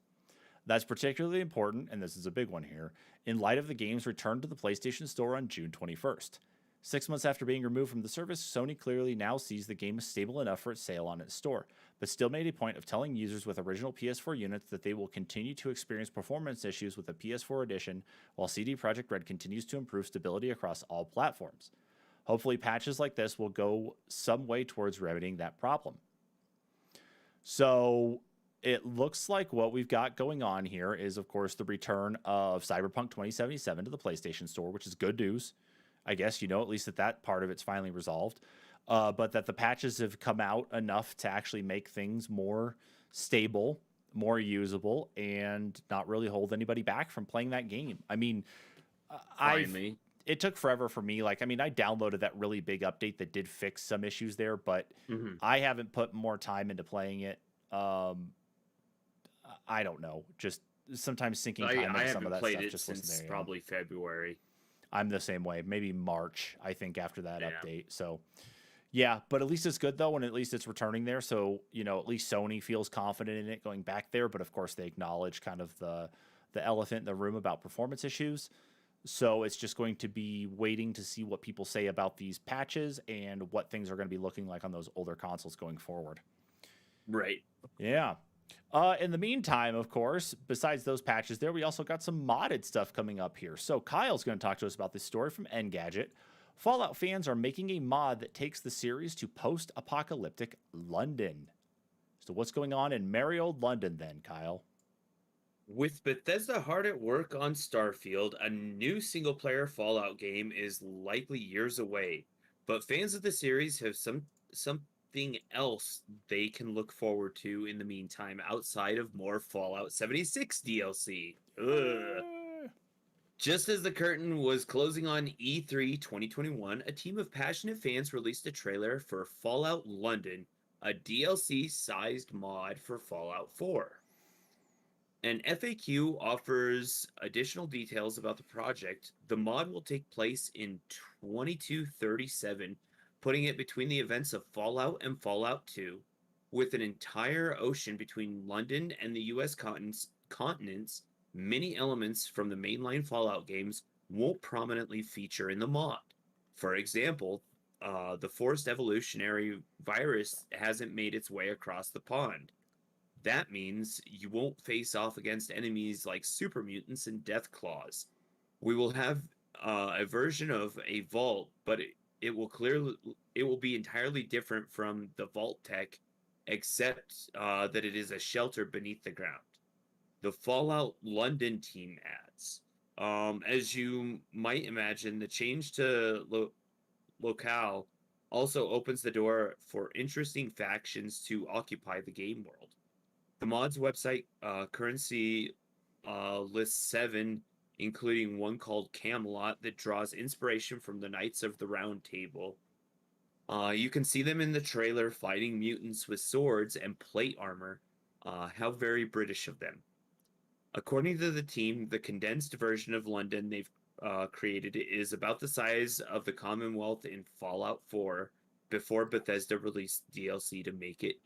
That's particularly important, and this is a big one here, in light of the game's return to the PlayStation Store on June 21st. 6 months after being removed from the service, Sony clearly now sees the game as stable enough for its sale on its store, but still made a point of telling users with original PS4 units that they will continue to experience performance issues with the PS4 edition while CD Projekt Red continues to improve stability across all platforms. Hopefully, patches like this will go some way towards remedying that problem. So, it looks like what we've got going on here is, of course, the return of Cyberpunk 2077 to the PlayStation Store, which is good news. I guess, at least that part of it's finally resolved. But that the patches have come out enough to actually make things more stable, more usable, and not really hold anybody back from playing that game. I mean, Finally. it took forever for me. Like, I mean, I downloaded that really big update that did fix some issues there, but Hmm. I haven't put more time into playing it. Um, I don't know. Just sometimes sinking time I into some of haven't that played stuff it just wasn't since there yet. probably February. I'm the same way. Maybe March, I think, after that Yeah. update. So, yeah, but at least it's good though, and at least it's returning there. So, at least Sony feels confident in it going back there. But of course, they acknowledge kind of the elephant in the room about performance issues. So it's just going to be waiting to see what people say about these patches and what things are going to be looking like on those older consoles going forward. Right. Yeah. In the meantime, of course, besides those patches there, we also got some modded stuff coming up here. So Kyle's going to talk to us about this story from Engadget. Fallout fans are making a mod that takes the series to post-apocalyptic London. So what's going on in merry old London then, Kyle? With Bethesda hard at work on Starfield, a new single player Fallout game is likely years away. But fans of the series have something else they can look forward to in the meantime outside of more Fallout 76 DLC. Ugh. Just as the curtain was closing on E3 2021, a team of passionate fans released a trailer for Fallout London, a DLC sized mod for Fallout 4. An FAQ offers additional details about the project. The mod will take place in 2237, putting it between the events of Fallout and Fallout 2, with an entire ocean between London and the US continents. Many elements from the mainline Fallout games won't prominently feature in the mod. For example, the forced evolutionary virus hasn't made its way across the pond. That means you won't face off against enemies like super mutants and death claws. We will have a version of a vault, but it will be entirely different from the vault tech, except that it is a shelter beneath the ground. The Fallout London team adds. As you might imagine, the change to locale also opens the door for interesting factions to occupy the game world. The mod's website currency lists 7, including one called Camelot that draws inspiration from the Knights of the Round Table. You can see them in the trailer fighting mutants with swords and plate armor. How very British of them. According to the team, the condensed version of London they've created is about the size of the Commonwealth in Fallout 4 before Bethesda released DLC to make it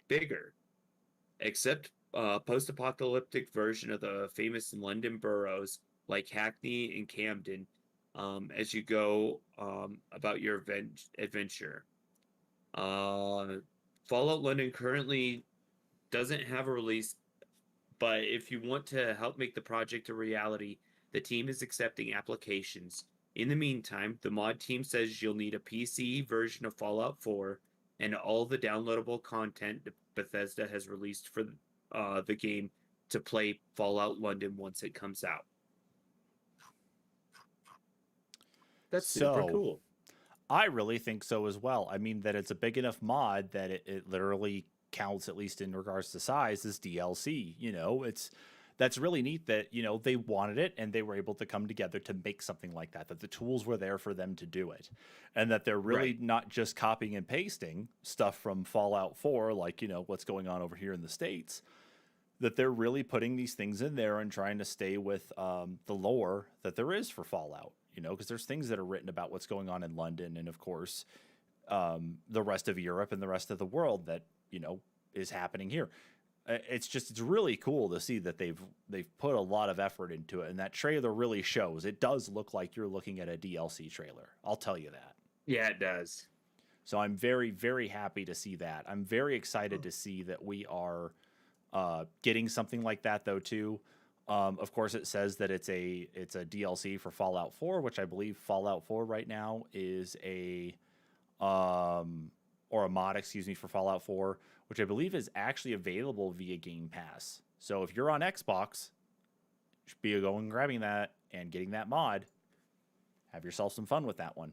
bigger. Except post-apocalyptic version of the famous London boroughs like Hackney and Camden as you go about your adventure. Fallout London currently doesn't have a release, but if you want to help make the project a reality, the team is accepting applications. In the meantime, the mod team says you'll need a PC version of Fallout 4 and all the downloadable content Bethesda has released for the game to play Fallout London once it comes out. That's super So, cool. I really think so as well. I mean, that it's a big enough mod that it literally counts, at least in regards to size, as DLC. That's really neat that, they wanted it and they were able to come together to make something like that, that the tools were there for them to do it. And that they're really Right. not just copying and pasting stuff from Fallout 4, like, what's going on over here in the States, that they're really putting these things in there and trying to stay with the lore that there is for Fallout, because there's things that are written about what's going on in London and, of course, the rest of Europe and the rest of the world that, is happening here. It's really cool to see that they've put a lot of effort into it, and that trailer really shows. It does look like you're looking at a DLC trailer. I'll tell you that. Yeah, it does. So I'm very, very happy to see that. I'm very excited to see that we are getting something like that, though, too. Of course, it says that it's a DLC for Fallout 4, which I believe Fallout 4 right now is or a mod, excuse me, for Fallout 4, which I believe is actually available via Game Pass. So if you're on Xbox, you should be going and grabbing that and getting that mod. Have yourself some fun with that one.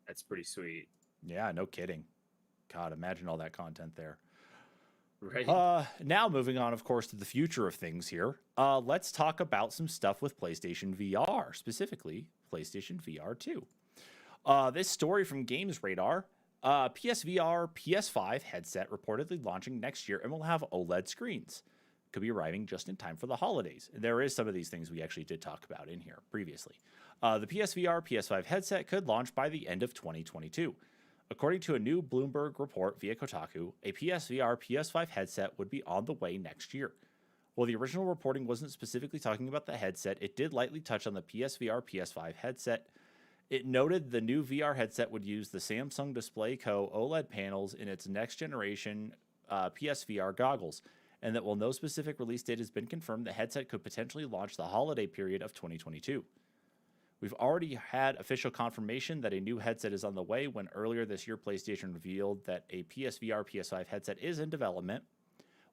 That's pretty sweet. Yeah, no kidding. God, imagine all that content there. Right. Now moving on, of course, to the future of things here. Let's talk about some stuff with PlayStation VR, specifically PlayStation VR 2. This story from Games Radar. PSVR PS5 headset reportedly launching next year and will have OLED screens. Could be arriving just in time for the holidays. There is some of these things we actually did talk about in here previously. The PSVR PS5 headset could launch by the end of 2022. According to a new Bloomberg report via Kotaku, a PSVR PS5 headset would be on the way next year. While the original reporting wasn't specifically talking about the headset, it did lightly touch on the PSVR PS5 headset. It noted the new VR headset would use the Samsung Display Co. OLED panels in its next generation PSVR goggles, and that while no specific release date has been confirmed, the headset could potentially launch the holiday period of 2022. We've already had official confirmation that a new headset is on the way when earlier this year PlayStation revealed that a PSVR PS5 headset is in development.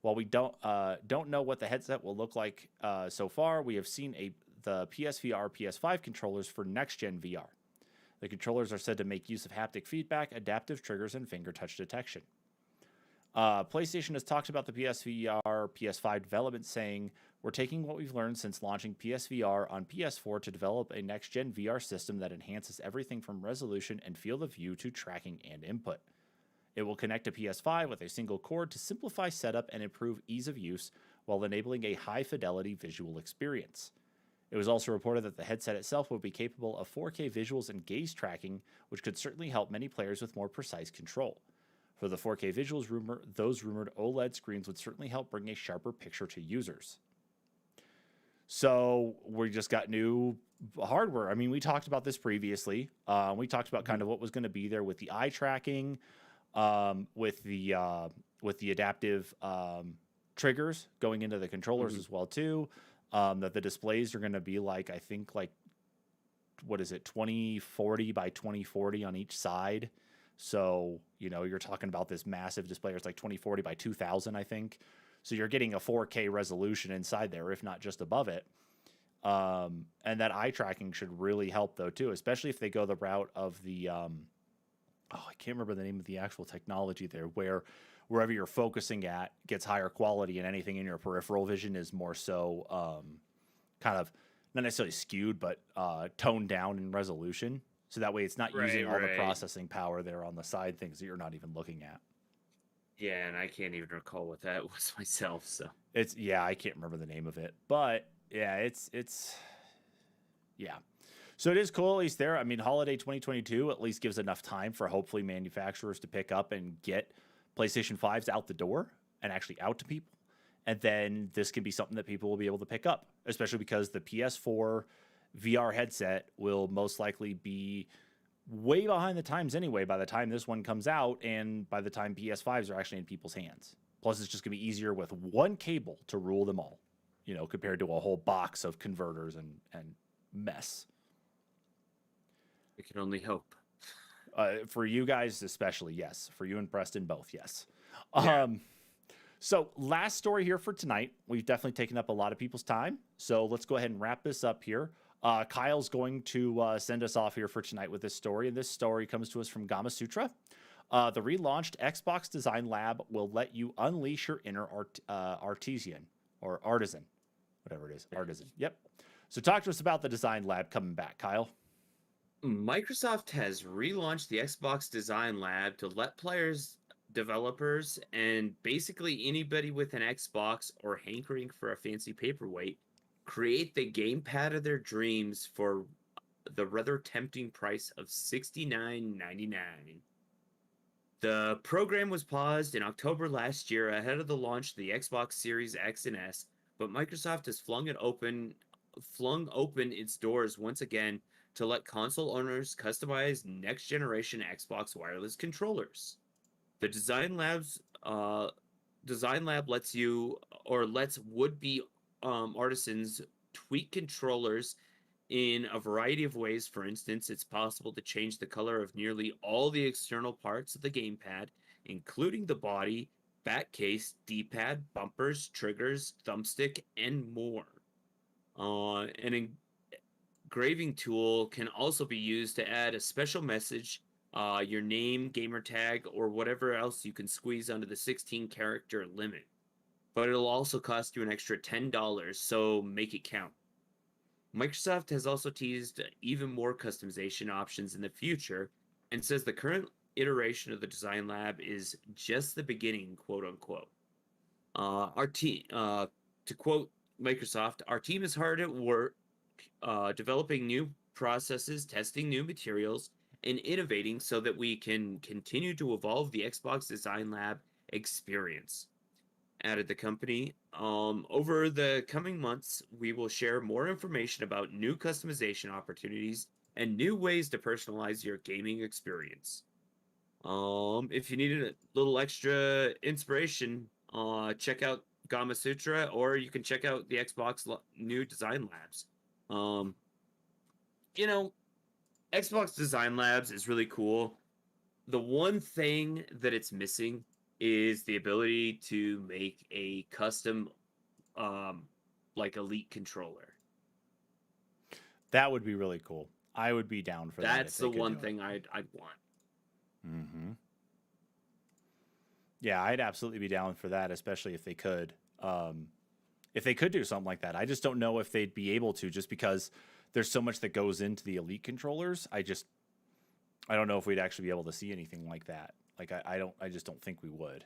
While we don't know what the headset will look like so far, we have seen the PSVR PS5 controllers for next-gen VR. The controllers are said to make use of haptic feedback, adaptive triggers, and finger touch detection. PlayStation has talked about the PSVR PS5 development, saying, "We're taking what we've learned since launching PSVR on PS4 to develop a next-gen VR system that enhances everything from resolution and field of view to tracking and input. It will connect to PS5 with a single cord to simplify setup and improve ease of use while enabling a high-fidelity visual experience." It was also reported that the headset itself would be capable of 4K visuals and gaze tracking, which could certainly help many players with more precise control. For the 4K visuals, those rumored OLED screens would certainly help bring a sharper picture to users. So we just got new hardware. I mean, we talked about this previously. We talked about kind of what was going to be there with the eye tracking, with the adaptive triggers going into the controllers as well too. That the displays are going to be like, I think, like, what is it, 2040 by 2040 on each side. So, you know, you're talking about this massive display. It's like 2040 by 2000, I think. So you're getting a 4K resolution inside there, if not just above it. And that eye tracking should really help, though, too, especially if they go the route of the, I can't remember the name of the actual technology there, where wherever you're focusing at gets higher quality and anything in your peripheral vision is more so kind of not necessarily skewed, but toned down in resolution. So that way it's not using all the processing power there on the side things that you're not even looking at. Yeah, and I can't even recall what that was myself. So I can't remember the name of it, but yeah, it's So it is cool, at least there. I mean, holiday 2022 at least gives enough time for hopefully manufacturers to pick up and get PlayStation 5s out the door and actually out to people. And then this can be something that people will be able to pick up, especially because the PS4 VR headset will most likely be way behind the times anyway by the time this one comes out and by the time PS5s are actually in people's hands. Plus, it's just going to be easier with one cable to rule them all, you know, compared to a whole box of converters and mess. we can only hope. For you guys especially, yes. For you and Preston, both, yes. Yeah. So last story here for tonight. We've definitely taken up a lot of people's time. So let's go ahead and wrap this up here. Kyle's going to send us off here for tonight with this story. And this story comes to us from Gama Sutra. The relaunched Xbox Design Lab will let you unleash your inner artisan, whatever it is. Artisan. Yep. So talk to us about the Design Lab coming back, Kyle. Microsoft has relaunched the Xbox Design Lab to let players, developers, and basically anybody with an Xbox or hankering for a fancy paperweight create the gamepad of their dreams for the rather tempting price of $69.99. The program was paused in October last year ahead of the launch of the Xbox Series X and S, but Microsoft has flung open its doors once again to let console owners customize next-generation Xbox wireless controllers. The Design Lab lets would-be artisans tweak controllers in a variety of ways. For instance, it's possible to change the color of nearly all the external parts of the gamepad, including the body, back case, D-pad, bumpers, triggers, thumbstick, and more. An engraving tool can also be used to add a special message your name, gamer tag, or whatever else you can squeeze under the 16 character limit. But it'll also cost you an extra $10, so make it count. Microsoft has also teased even more customization options in the future and says the current iteration of the Design Lab is just the beginning, quote unquote. Our team, to quote Microsoft, our team is hard at work developing new processes, testing new materials, and innovating so that we can continue to evolve the Xbox Design Lab experience. Added the company. Over the coming months, we will share more information about new customization opportunities and new ways to personalize your gaming experience. If you needed a little extra inspiration, check out Gamma Sutra, or you can check out the Xbox new design labs. Um, you know, Xbox Design Labs is really cool. The one thing that it's missing is the ability to make a custom, um, like Elite controller. That would be really cool. I would be down for that if That's they the could one do it. thing I'd want. Mm-hmm. Yeah, I'd absolutely be down for that, especially if they could. If they could do something like that. I just don't know if they'd be able to, just because there's so much that goes into the Elite controllers. I don't know if we'd actually be able to see anything like that. Like I just don't think we would.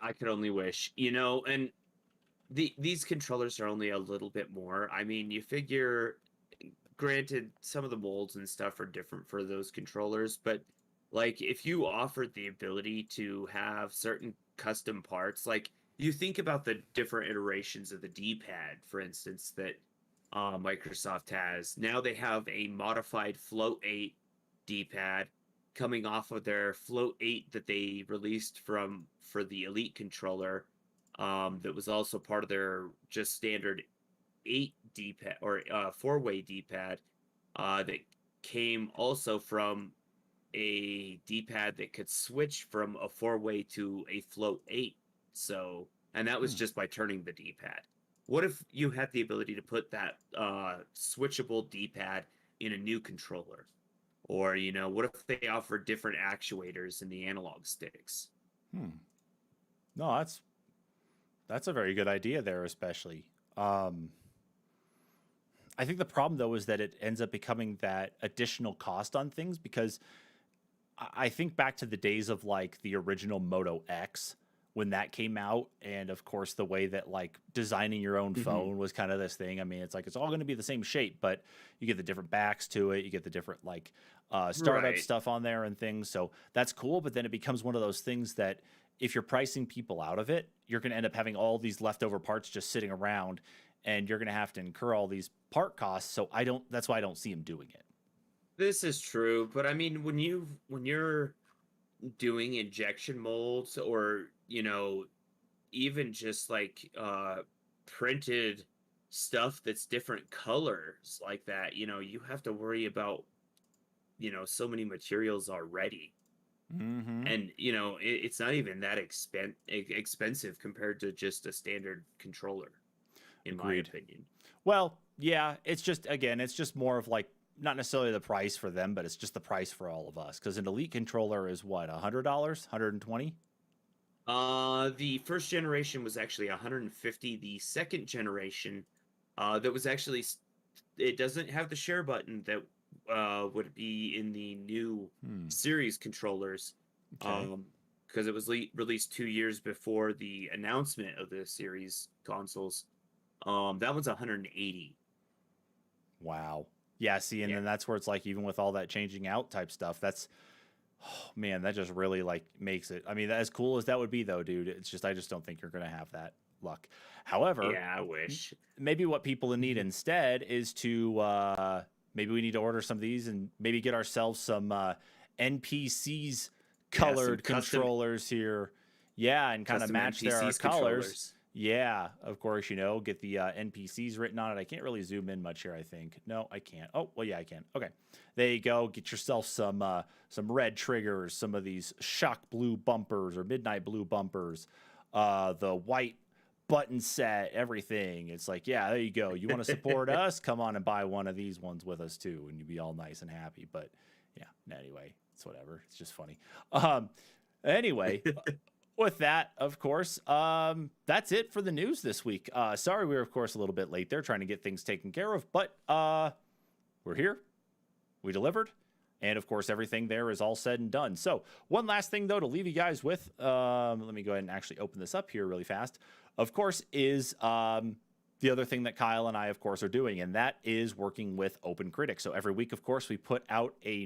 I could only wish, and these controllers are only a little bit more. I mean, you figure, granted, some of the molds and stuff are different for those controllers, but like if you offered the ability to have certain custom parts, like you think about the different iterations of the D-pad, for instance, that Microsoft has. Now they have a modified Float 8 D-pad coming off of their Float 8 that they released for the Elite controller. That was also part of their just standard 8 D-pad or four-way D-pad that came also from a D-pad that could switch from a four-way to a Float 8. So, and that was Hmm. just by turning the D-pad. What if you had the ability to put that switchable D-pad in a new controller? Or, what if they offered different actuators in the analog sticks? Hmm. No, that's a very good idea there, especially. Um, I think the problem though is that it ends up becoming that additional cost on things because I think back to the days of like the original Moto X when that came out, and of course the way that like designing your own Hmm. phone was kind of this thing. I mean, it's like it's all going to be the same shape, but you get the different backs to it, you get the different like startup Right. stuff on there and things. So that's cool, but then it becomes one of those things that if you're pricing people out of it, you're going to end up having all these leftover parts just sitting around, and you're going to have to incur all these part costs. So I don't. That's why I don't see him doing it. This is true, but I mean, when you're doing injection molds, or even just like printed stuff that's different colors like that, you have to worry about so many materials already. Mm-hmm. And it's not even that expensive compared to just a standard controller, in my Agreed. opinion. Well, yeah, it's just again, it's just more of like not necessarily the price for them, but it's just the price for all of us. Because an elite controller is what, $100, 120. The first generation was actually 150. The second generation, that was actually it doesn't have the share button that would be in the new Hmm. series controllers, Okay. because it was released 2 years before the announcement of the series consoles. That one's 180. Wow. Yeah. See, and Yeah. then that's where it's like even with all that changing out type stuff, that's oh, man, that just really like makes it. I mean, as cool as that would be, though, dude, it's just I just don't think you're gonna have that luck. However, Yeah, I wish. maybe what people need instead is to maybe we need to order some of these and maybe get ourselves some NPCs Yeah, some colored custom controllers here. Yeah, and kind of custom match their NPCs colors. controllers. Yeah, of course, get the NPCs written on it. I can't really zoom in much here, I think. No, I can't. Oh, well, yeah, I can. Okay. There you go. Get yourself some red triggers, some of these shock blue bumpers or midnight blue bumpers, the white button set, everything. It's like, yeah, there you go. You want to support us? Come on and buy one of these ones with us too, and you'll be all nice and happy. But yeah, anyway, it's whatever. It's just funny. Anyway, with that, of course, that's it for the news this week. Sorry, we were of course a little bit late there trying to get things taken care of, but we're here. We delivered. And of course, everything there is all said and done. So one last thing, though, to leave you guys with, let me go ahead and actually open this up here really fast, of course, is the other thing that Kyle and I, of course, are doing, and that is working with Open Critic. So every week, of course, we put out a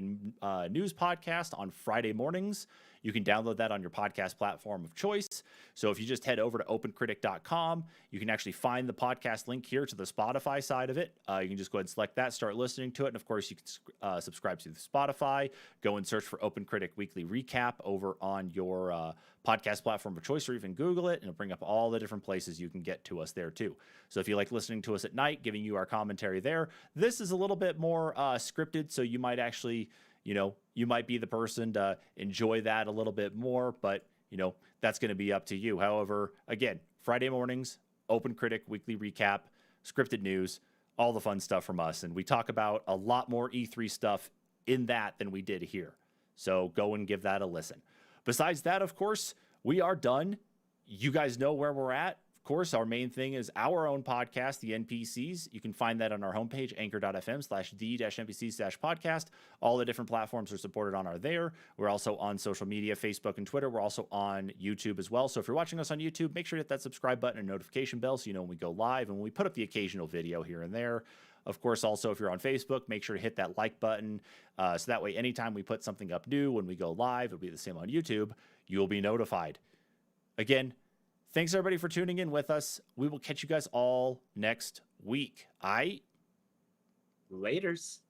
news podcast on Friday mornings. You can download that on your podcast platform of choice. So if you just head over to opencritic.com, you can actually find the podcast link here to the Spotify side of it. You can just go ahead and select that, start listening to it. And of course, you can subscribe to the Spotify, go and search for Open Critic Weekly Recap over on your podcast platform of choice, or even Google it, and it'll bring up all the different places you can get to us there too. So if you like listening to us at night, giving you our commentary there, this is a little bit more scripted. So you might actually, you might be the person to enjoy that a little bit more, but that's going to be up to you. However, again, Friday mornings, Open Critic Weekly Recap, scripted news, all the fun stuff from us. And we talk about a lot more E3 stuff in that than we did here. So go and give that a listen. Besides that, of course, we are done. You guys know where we're at. Of course, our main thing is our own podcast, the NPCs. You can find that on our homepage, anchor.fm/the-npcs-podcast. All the different platforms are supported on are there. We're also on social media, Facebook and Twitter. We're also on YouTube as well. So if you're watching us on YouTube, make sure to hit that subscribe button and notification bell so you know when we go live and when we put up the occasional video here and there. Of course, also, if you're on Facebook, make sure to hit that like button. So that way, anytime we put something up new, when we go live, it'll be the same on YouTube. You'll be notified. Again, thanks everybody for tuning in with us. We will catch you guys all next week. Laters.